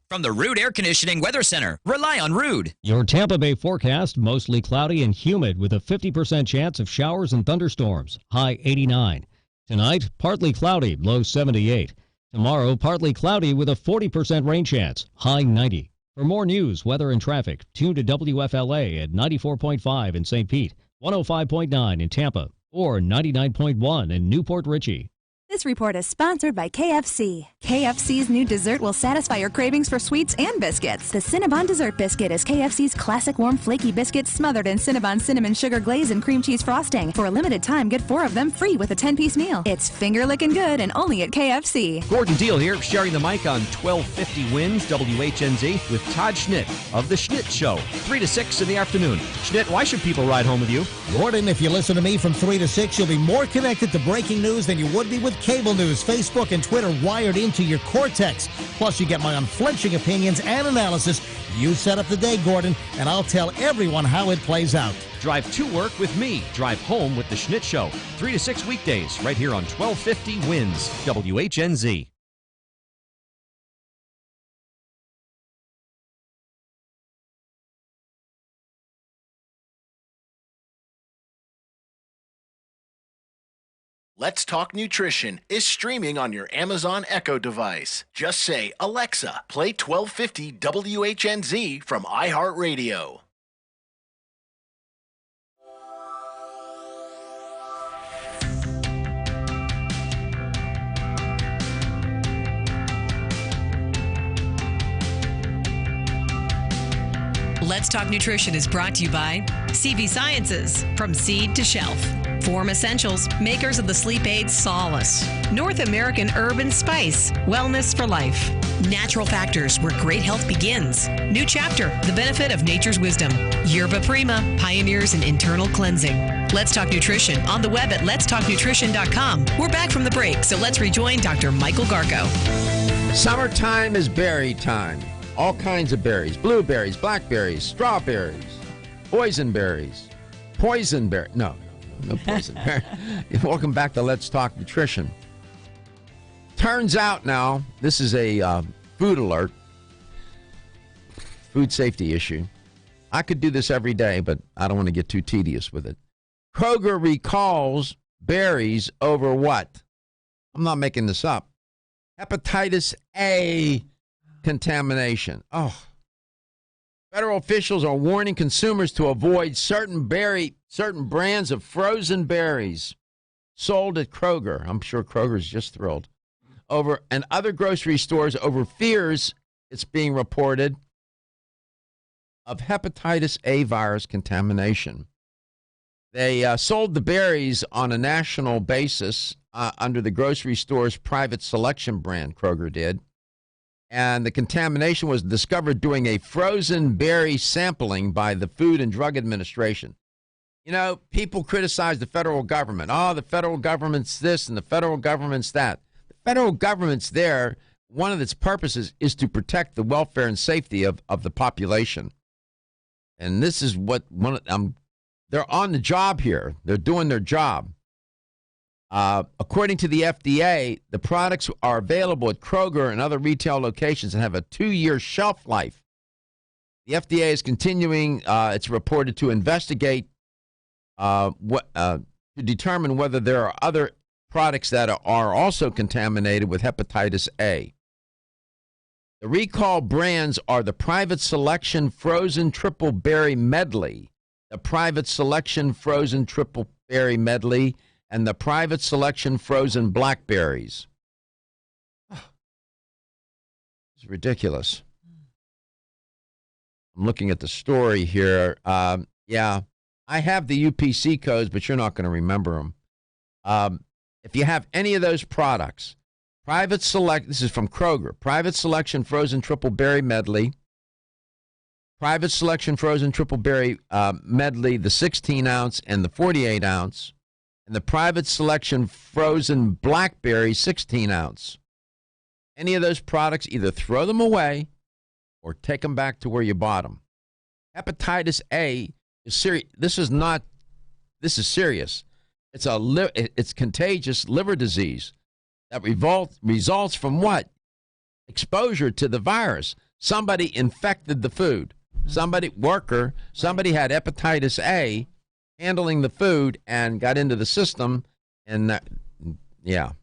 From the Ruud Air Conditioning Weather Center, rely on Ruud. Your Tampa Bay forecast, mostly cloudy and humid with a 50% chance of showers and thunderstorms, high 89. Tonight, partly cloudy, low 78. Tomorrow, partly cloudy with a 40% rain chance, high 90. For more news, weather, and traffic, tune to WFLA at 94.5 in St. Pete, 105.9 in Tampa, or 99.1 in Newport Richey. This report is sponsored by KFC. KFC's new dessert will satisfy your cravings for sweets and biscuits. The Cinnabon Dessert Biscuit is KFC's classic warm flaky biscuit smothered in Cinnabon cinnamon sugar glaze and cream cheese frosting. For a limited time, get 4 of them free with a 10-piece meal. It's finger-licking good and only at KFC. Gordon Deal here, sharing the mic on 1250 Wins WHNZ with Todd Schnitt of The Schnitt Show, 3 to 6 in the afternoon. Schnitt, why should people ride home with you? Gordon, if you listen to me from 3 to 6, you'll be more connected to breaking news than you would be with cable news, Facebook, and Twitter wired into your cortex. Plus, you get my unflinching opinions and analysis. You set up the day, Gordon, and I'll tell everyone how it plays out. Drive to work with me. Drive home with The Schnitt Show, 3 to 6 weekdays, right here on 1250 Wins WHNZ. Let's Talk Nutrition is streaming on your Amazon Echo device. Just say, Alexa, play 1250 WHNZ from iHeartRadio. Let's Talk Nutrition is brought to you by CV Sciences, from seed to shelf. Form Essentials, makers of the sleep aid Solace. North American Herb and Spice, wellness for life. Natural Factors, where great health begins. New Chapter, the benefit of nature's wisdom. Yerba Prima, pioneers in internal cleansing. Let's Talk Nutrition on the web at letstalknutrition.com. We're back from the break, so let's rejoin Dr. Michael Gargo. Summertime is berry time. All kinds of berries: blueberries, blackberries, strawberries, boysenberries, no boysenberry. Welcome back to Let's Talk Nutrition. Turns out now, this is a food alert, food safety issue. I could do this every day, but I don't want to get too tedious with it. Kroger recalls berries over what? I'm not making this up. Hepatitis A contamination. Federal officials are warning consumers to avoid certain brands of frozen berries sold at Kroger. I'm sure Kroger's just thrilled. And other grocery stores over fears, it's being reported, of hepatitis A virus contamination. They sold the berries on a national basis under the grocery store's private selection brand, Kroger did. And the contamination was discovered during a frozen berry sampling by the Food and Drug Administration. You know, people criticize the federal government. Oh, the federal government's this and the federal government's that. The federal government's there. One of its purposes is to protect the welfare and safety of the population. And this is what they're on the job here. They're doing their job. According to the FDA, the products are available at Kroger and other retail locations and have a 2-year shelf life. The FDA is continuing, it's reported, to investigate to determine whether there are other products that are also contaminated with hepatitis A. The recall brands are the Private Selection Frozen Triple Berry Medley, the Private Selection Frozen Triple Berry Medley, and the Private Selection Frozen Blackberries. It's ridiculous. I'm looking at the story here. Yeah, I have the UPC codes, but you're not going to remember them. If you have any of those products, this is from Kroger, Private Selection Frozen Triple Berry Medley, Private Selection Frozen Triple Berry Medley, the 16-ounce and the 48-ounce, and the Private Selection Frozen Blackberry 16-ounce. Any of those products, either throw them away or take them back to where you bought them. Hepatitis A is serious. This is serious. It's contagious liver disease that results from what? Exposure to the virus. Somebody infected the food. Somebody had hepatitis A handling the food and got into the system, and you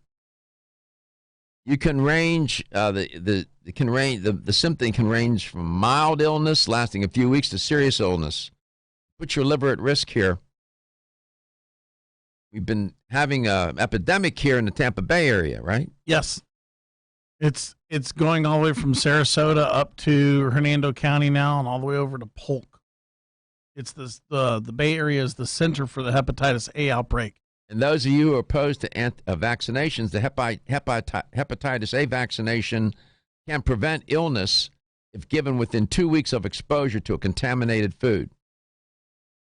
can range the symptom can range from mild illness lasting a few weeks to serious illness. Put your liver at risk here. we've been having an epidemic here in the Tampa Bay area, right? Yes. It's going all the way from Sarasota up to Hernando County now and all the way over to Polk. It's the Bay Area is the center for the hepatitis A outbreak. And those of you who are opposed to vaccinations, the hepatitis A vaccination can prevent illness if given within 2 weeks of exposure to a contaminated food.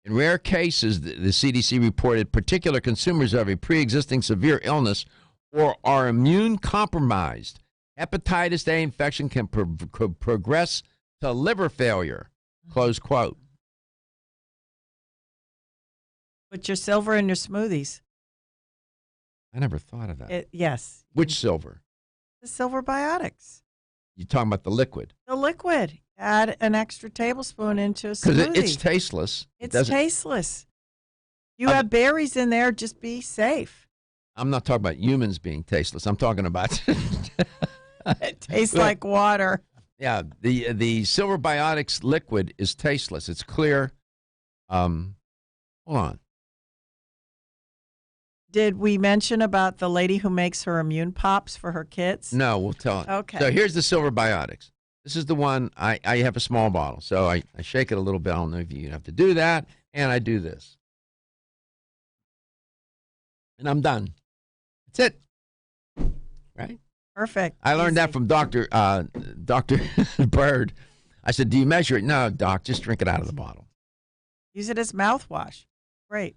In rare cases, the CDC reported particular consumers of a pre-existing severe illness or are immune compromised. Hepatitis A infection can progress to liver failure, close quote. Put your silver in your smoothies. I never thought of that. Yes. Which silver? The Silver Biotics. You're talking about the liquid. The liquid. Add an extra tablespoon into a smoothie. Because it's tasteless. It's tasteless. You have berries in there, just be safe. I'm not talking about humans being tasteless. I'm talking about... It tastes like water. Yeah, the Silver Biotics liquid is tasteless. It's clear. Hold on. Did we mention about the lady who makes her immune pops for her kids? No, we'll tell it. Okay. So here's the Silver Biotics. This is the one, I have a small bottle, so I shake it a little bit. I don't know if you have to do that, and I do this. And I'm done. That's it. Right? Perfect. I learned that from Dr. Bird. I said, do you measure it? No, Doc, just drink it out of the bottle. Use it as mouthwash. Great.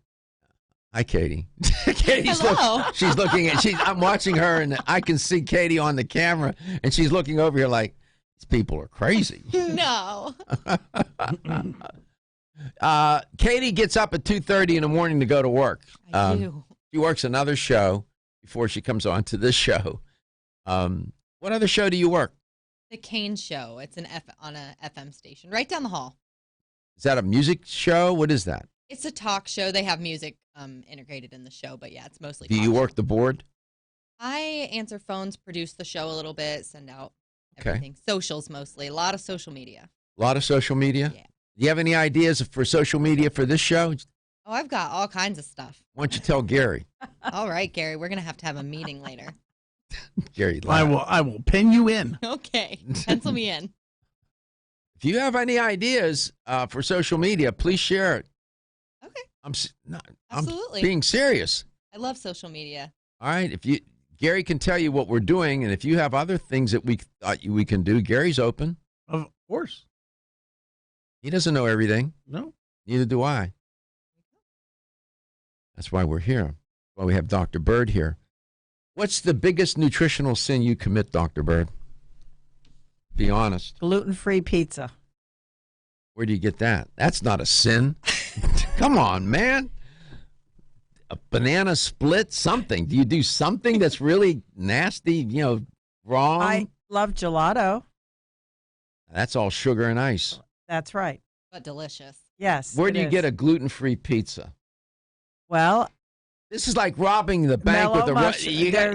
Hi, Katie. Katie's Hello. She's looking at. I'm watching her, and I can see Katie on the camera, and she's looking over here like these people are crazy. No. Katie gets up at 2:30 in the morning to go to work. I do. She works another show before she comes on to this show. What other show do you work? The Kane Show. It's on a FM station right down the hall. Is that a music show? What is that? It's a talk show. They have music integrated in the show, but yeah, it's mostly Do talk you show. work the board? I answer phones, produce the show a little bit, send out Okay. everything. Socials mostly. A lot of social media. A lot of social media? Yeah. Do you have any ideas for social media for this show? Oh, I've got all kinds of stuff. Why don't you tell Gary? All right, Gary, we're going to have a meeting later. Gary, I will pin you in. Okay. Pencil me in. If you have any ideas for social media, please share it. Okay. I'm Absolutely. being serious. I love social media. All right. Gary can tell you what we're doing, and if you have other things that we thought we can do, Gary's open. Of course. He doesn't know everything. No. Neither do I. That's why we're here. That's why we have Dr. Bird here. What's the biggest nutritional sin you commit, Dr. Bird? Be honest. Gluten-free pizza. Where do you get that? That's not a sin. Come on, man. A banana split, something. Do you do something that's really nasty, wrong? I love gelato. That's all sugar and ice. That's right. But delicious. Yes. Where do you get a gluten-free pizza? Well, this is like robbing the bank with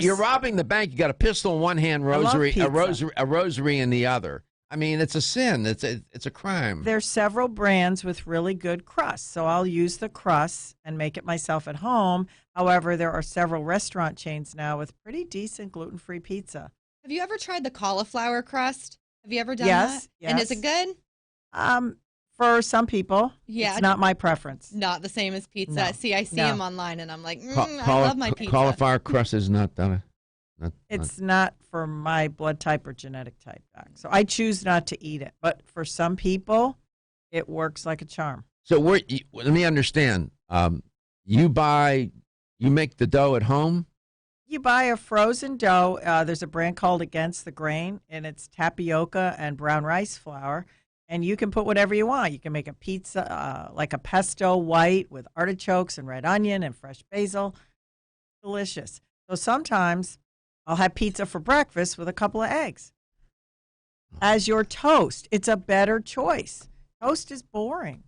you're robbing the bank. You got a pistol in one hand, a rosary in the other. I mean, it's a sin. It's a crime. There's several brands with really good crusts, so I'll use the crust and make it myself at home. However, there are several restaurant chains now with pretty decent gluten-free pizza. Have you ever tried the cauliflower crust? Have you ever done Yes, that? And is yes. it good? For some people, Yeah, it's not my preference. Not the same as pizza. No. See, I see No. them online, and I'm like, I love my pizza. Cauliflower crust is not that. It's not for my blood type or genetic type, Doc. So I choose not to eat it. But for some people, it works like a charm. So let me understand. You make the dough at home? You buy a frozen dough. There's a brand called Against the Grain, and it's tapioca and brown rice flour. And you can put whatever you want. You can make a pizza, like a pesto white with artichokes and red onion and fresh basil. Delicious. So sometimes I'll have pizza for breakfast with a couple of eggs as your toast. It's a better choice. Toast is boring.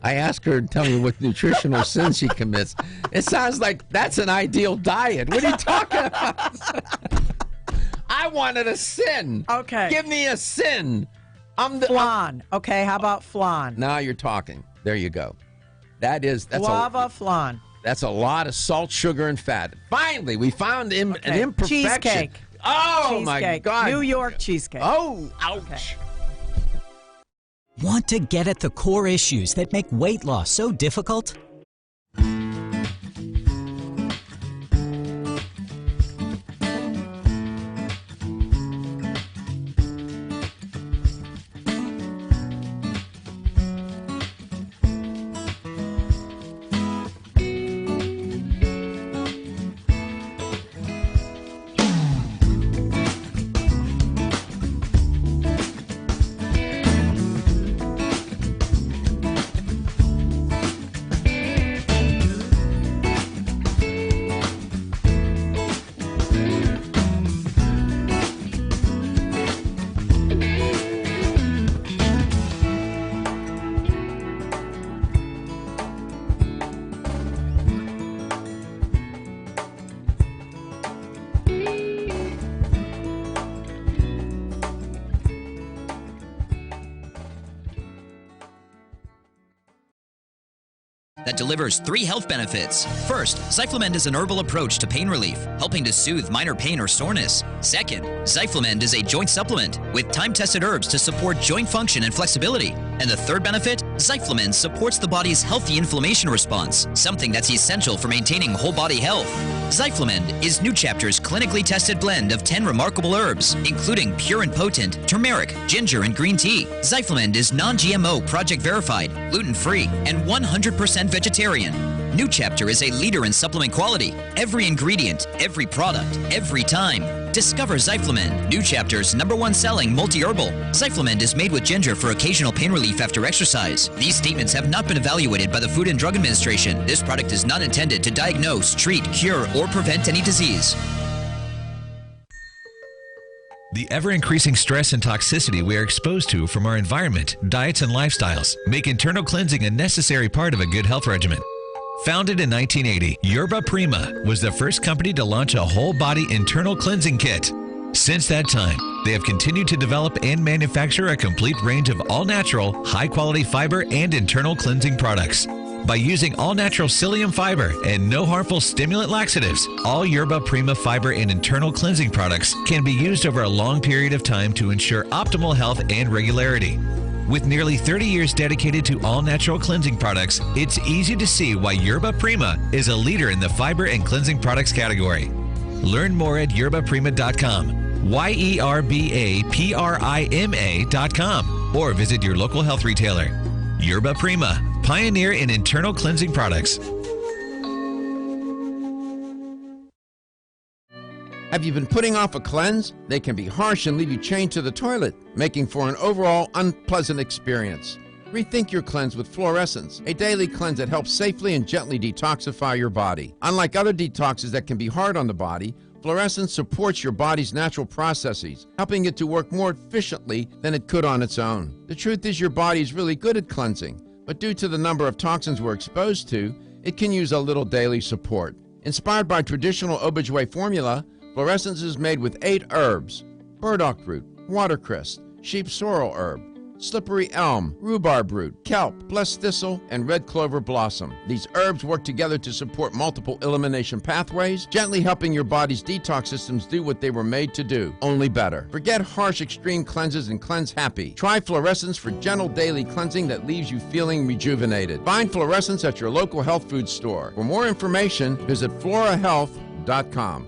I asked her to tell me what nutritional sin she commits. It sounds like that's an ideal diet. What are you talking about? I wanted a sin. Okay. Give me a sin. Flan. Okay, how about flan? Now you're talking. There you go. That's Guava flan. That's a lot of salt, sugar, and fat. Finally, we found an imperfection. Cheesecake. Oh, my Cheesecake. God. New York cheesecake. Oh, ouch. Want to get at the core issues that make weight loss so difficult? that delivers 3 health benefits. First, Zyflamend is an herbal approach to pain relief, helping to soothe minor pain or soreness. Second, Zyflamend is a joint supplement with time-tested herbs to support joint function and flexibility. And the third benefit, Zyflamend supports the body's healthy inflammation response, something that's essential for maintaining whole body health. Zyflamend is New Chapter's clinically tested blend of 10 remarkable herbs, including pure and potent turmeric, ginger, and green tea. Zyflamend is non-GMO, project verified, gluten-free, and 100% vegetarian. New Chapter is a leader in supplement quality. Every ingredient, every product, every time. Discover Zyflamend, New Chapter's #1 selling multi-herbal. Zyflamend is made with ginger for occasional pain relief after exercise. These statements have not been evaluated by the Food and Drug Administration. This product is not intended to diagnose, treat, cure, or prevent any disease. The ever-increasing stress and toxicity we are exposed to from our environment, diets, and lifestyles make internal cleansing a necessary part of a good health regimen. Founded in 1980, Yerba Prima was the first company to launch a whole-body internal cleansing kit. Since that time, they have continued to develop and manufacture a complete range of all-natural, high-quality fiber and internal cleansing products. By using all-natural psyllium fiber and no harmful stimulant laxatives, all Yerba Prima fiber and internal cleansing products can be used over a long period of time to ensure optimal health and regularity. With nearly 30 years dedicated to all-natural cleansing products, it's easy to see why Yerba Prima is a leader in the fiber and cleansing products category. Learn more at yerbaprima.com, YERBAPRIMA.com, or visit your local health retailer. Yerba Prima, pioneer in internal cleansing products. Have you been putting off a cleanse? They can be harsh and leave you chained to the toilet, making for an overall unpleasant experience. Rethink your cleanse with Fluorescence, a daily cleanse that helps safely and gently detoxify your body. Unlike other detoxes that can be hard on the body, Fluorescence supports your body's natural processes, helping it to work more efficiently than it could on its own. The truth is your body is really good at cleansing, but due to the number of toxins we're exposed to, it can use a little daily support. Inspired by traditional Obijue formula, Fluorescence is made with 8 herbs: burdock root, watercress, sheep sorrel herb, slippery elm, rhubarb root, kelp, blessed thistle, and red clover blossom. These herbs work together to support multiple elimination pathways, gently helping your body's detox systems do what they were made to do, only better. Forget harsh extreme cleanses and cleanse happy. Try Fluorescence for gentle daily cleansing that leaves you feeling rejuvenated. Find Fluorescence at your local health food store. For more information, visit florahealth.com.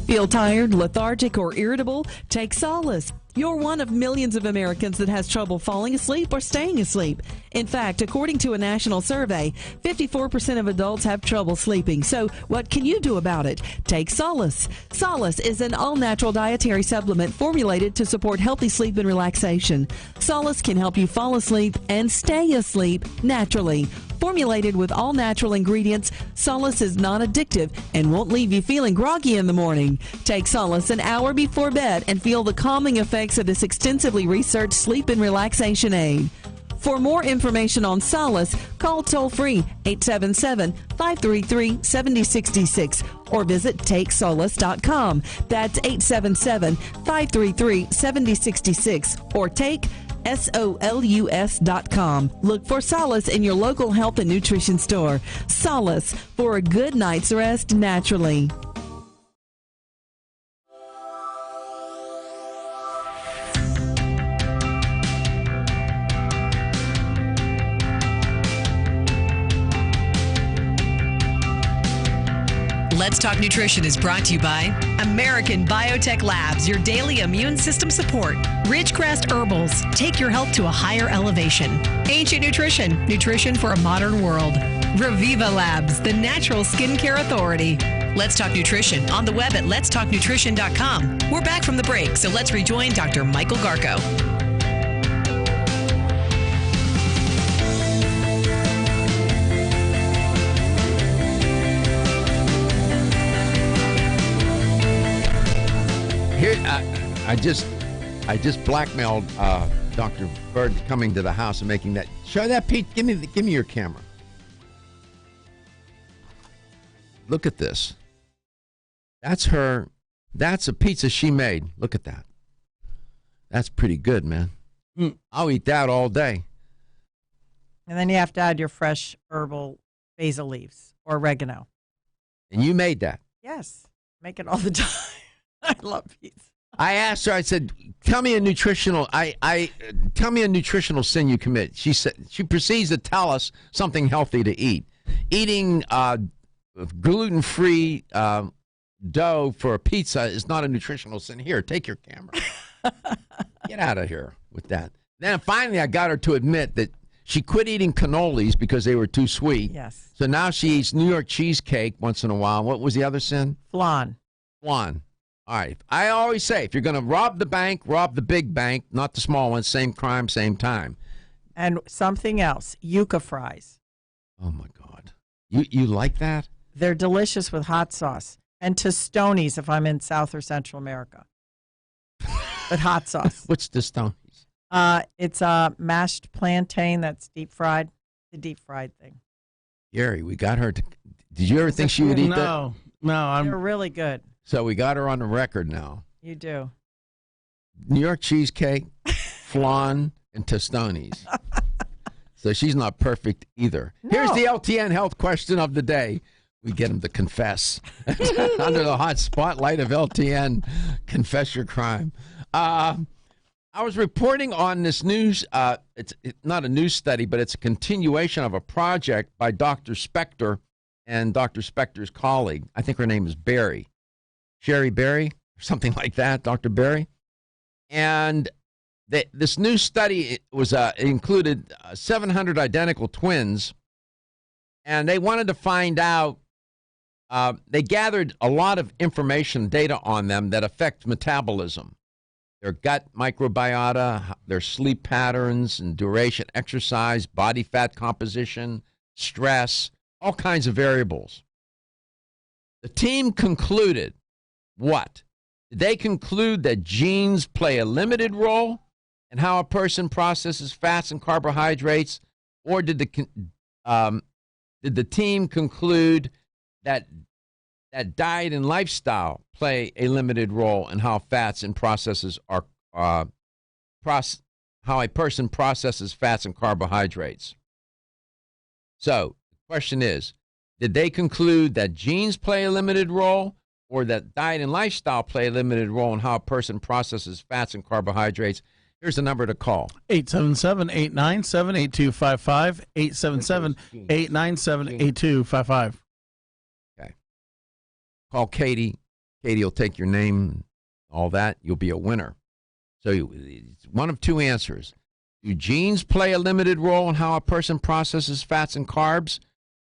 Feel tired, lethargic, or irritable? Take Solace. You're one of millions of Americans that has trouble falling asleep or staying asleep. In fact, according to a national survey, 54% of adults have trouble sleeping. So what can you do about it? Take Solace. Solace is an all-natural dietary supplement formulated to support healthy sleep and relaxation. Solace can help you fall asleep and stay asleep naturally. Formulated with all-natural ingredients, Solace is non-addictive and won't leave you feeling groggy in the morning. Take Solace an hour before bed and feel the calming effects of this extensively researched sleep and relaxation aid. For more information on Solace, call toll-free 877-533-7066 or visit TakeSolace.com. That's 877-533-7066 or take SOLUS.com. Look for Solace in your local health and nutrition store. Solace, for a good night's rest naturally. Let's Talk Nutrition is brought to you by American Biotech Labs, your daily immune system support. Ridgecrest Herbals, take your health to a higher elevation. Ancient Nutrition, nutrition for a modern world. Reviva Labs, the natural skincare authority. Let's Talk Nutrition on the web at letstalknutrition.com. We're back from the break, so let's rejoin Dr. Michael Garko. Here, I just blackmailed Dr. Bird coming to the house and making that. Show that, Pete. Give me your camera. Look at this. That's her. That's a pizza she made. Look at that. That's pretty good, man. I'll eat that all day. And then you have to add your fresh herbal basil leaves or oregano. And you made that? Yes. Make it all the time. I love pizza. I asked her, I said, tell me a nutritional sin you commit. She said she proceeds to tell us something healthy to eat. Eating gluten-free dough for a pizza is not a nutritional sin. Here, take your camera. Get out of here with that. Then finally I got her to admit that she quit eating cannolis because they were too sweet. Yes. So now she eats New York cheesecake once in a while. What was the other sin? Flan. Flan. All right. I always say, if you're going to rob the bank, rob the big bank, not the small one. Same crime, same time. And something else, yuca fries. Oh, my God. You like that? They're delicious with hot sauce. And tostones if I'm in South or Central America. With hot sauce. What's tostones? It's a mashed plantain that's deep fried. The deep fried thing. Gary, we got her to... Did you ever think she would eat that? No, They're really good. So we got her on the record now. You do. New York cheesecake, flan, and tostones. So she's not perfect either. No. Here's the LTN health question of the day. We get him to confess. Under the hot spotlight of LTN, confess your crime. I was reporting on this news. It's not a news study, but it's a continuation of a project by Dr. Spector and Dr. Spector's colleague. I think her name is Berry. Sherry Berry, or something like that, Dr. Berry. And this new study was included 700 identical twins, and they wanted to find out, they gathered a lot of information, data on them that affect metabolism, their gut microbiota, their sleep patterns and duration, exercise, body fat composition, stress, all kinds of variables. The team concluded what? Did they conclude that genes play a limited role in how a person processes fats and carbohydrates, or did the team conclude that diet and lifestyle play a limited role in how fats and processes are how a person processes fats and carbohydrates? So the question is, did they conclude that genes play a limited role, or that diet and lifestyle play a limited role in how a person processes fats and carbohydrates? Here's the number to call. 877-897-8255, 877-897-8255. Okay. Call Katie. Katie will take your name, all that. You'll be a winner. So it's one of two answers. Do genes play a limited role in how a person processes fats and carbs,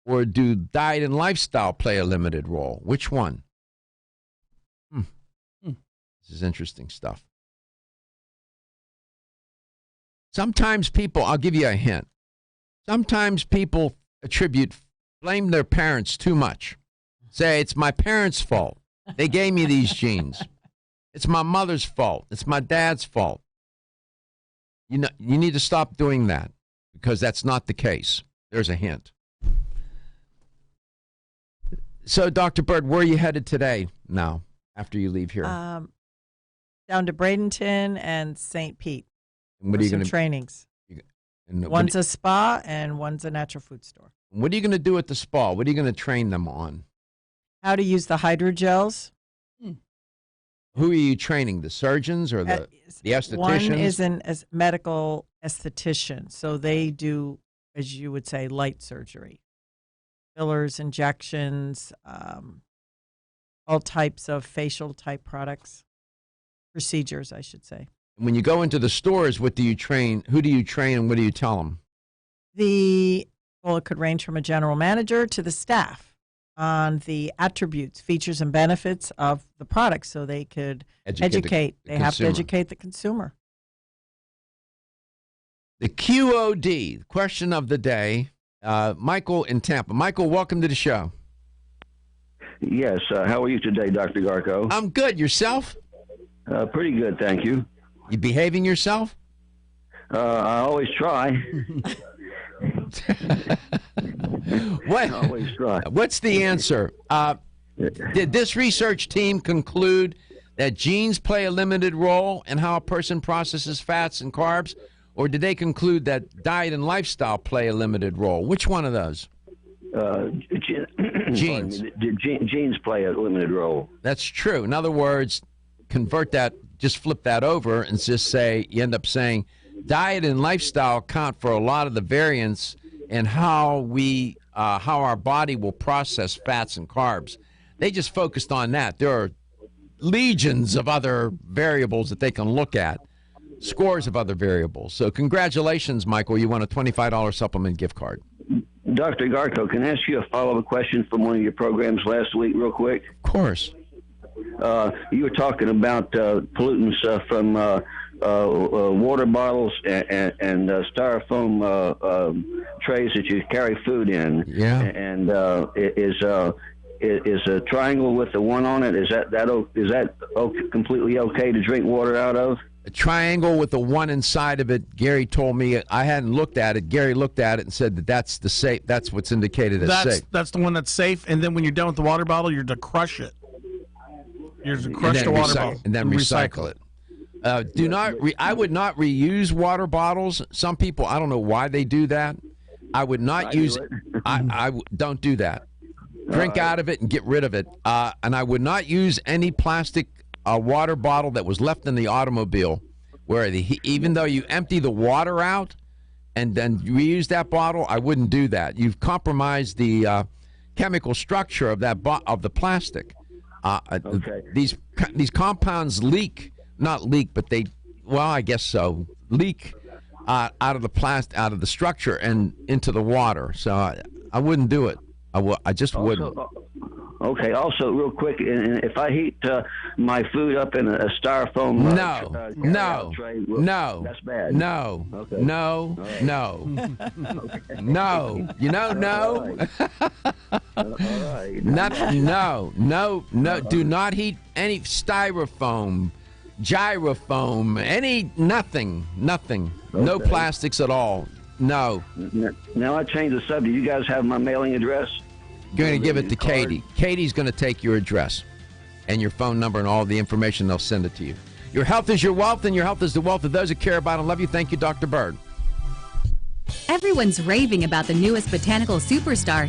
or do diet and lifestyle play a limited role? Which one? This is interesting stuff. Sometimes people, I'll give you a hint. Sometimes people blame their parents too much. Say, it's my parents' fault. They gave me these genes. It's my mother's fault. It's my dad's fault. You need to stop doing that, because that's not the case. There's a hint. So, Dr. Bird, where are you headed today now, after you leave here? Down to Bradenton and St. Pete. What are you going to trainings? And one's a spa and one's a natural food store. What are you going to do at the spa? What are you going to train them on? How to use the hydrogels. Who are you training? The surgeons or the estheticians? One is a medical esthetician, so they do, as you would say, light surgery, fillers, injections, all types of facial type products, procedures, I should say. When you go into the stores, what do you train? Who do you train, and what do you tell them? Well, it could range from a general manager to the staff on the attributes, features, and benefits of the product, so they could educate. They have to educate the consumer. The QOD, question of the day. Michael in Tampa. Michael, welcome to the show. Yes. How are you today, Dr. Garko? I'm good. Yourself? Pretty good, thank you. You behaving yourself? I always try. What? I always try. What's the answer? Did this research team conclude that genes play a limited role in how a person processes fats and carbs, or did they conclude that diet and lifestyle play a limited role? Which one of those? Genes. Genes play a limited role. That's true. In other words, convert that, just flip that over and just say, you end up saying diet and lifestyle account for a lot of the variance in how our body will process fats and carbs. They just focused on that. There are legions of other variables that they can look at, scores of other variables. So congratulations, Michael. You won a $25 supplement gift card. Dr. Garko, can I ask you a follow-up question from one of your programs last week real quick? Of course. You were talking about pollutants from water bottles and styrofoam trays that you carry food in. Yeah. And is a triangle with the one on it, is that completely okay to drink water out of? A triangle with the one inside of it. Gary told me, I hadn't looked at it. Gary looked at it and said that that's the safe. That's what's indicated as safe. That's the one that's safe. And then when you're done with the water bottle, you're to crush it. You're to crush the water bottle and then recycle it. I would not reuse water bottles. Some people, I don't know why they do that. I would not use it. I don't do that. Drink out of it and get rid of it. And I would not use any plastic water bottle that was left in the automobile, where even though you empty the water out and then reuse that bottle, I wouldn't do that. You've compromised the chemical structure of that of the plastic. Okay. These compounds not leak, but I guess so, leak out of the structure and into the water. So I wouldn't do it. I just wouldn't. Okay. Also, real quick, if I heat my food up in a styrofoam tray, that's bad. No. Okay. No. Right. No. Okay. No. You know, no. All right. No. Do not heat any styrofoam, gyrofoam, nothing. Okay. No plastics at all. No. Now I changed the subject. You guys have my mailing address? You're going to give it to Katie. Katie's going to take your address and your phone number and all the information. They'll send it to you. Your health is your wealth, and your health is the wealth of those who care about and love you. Thank you, Dr. Bird. Everyone's raving about the newest botanical superstar,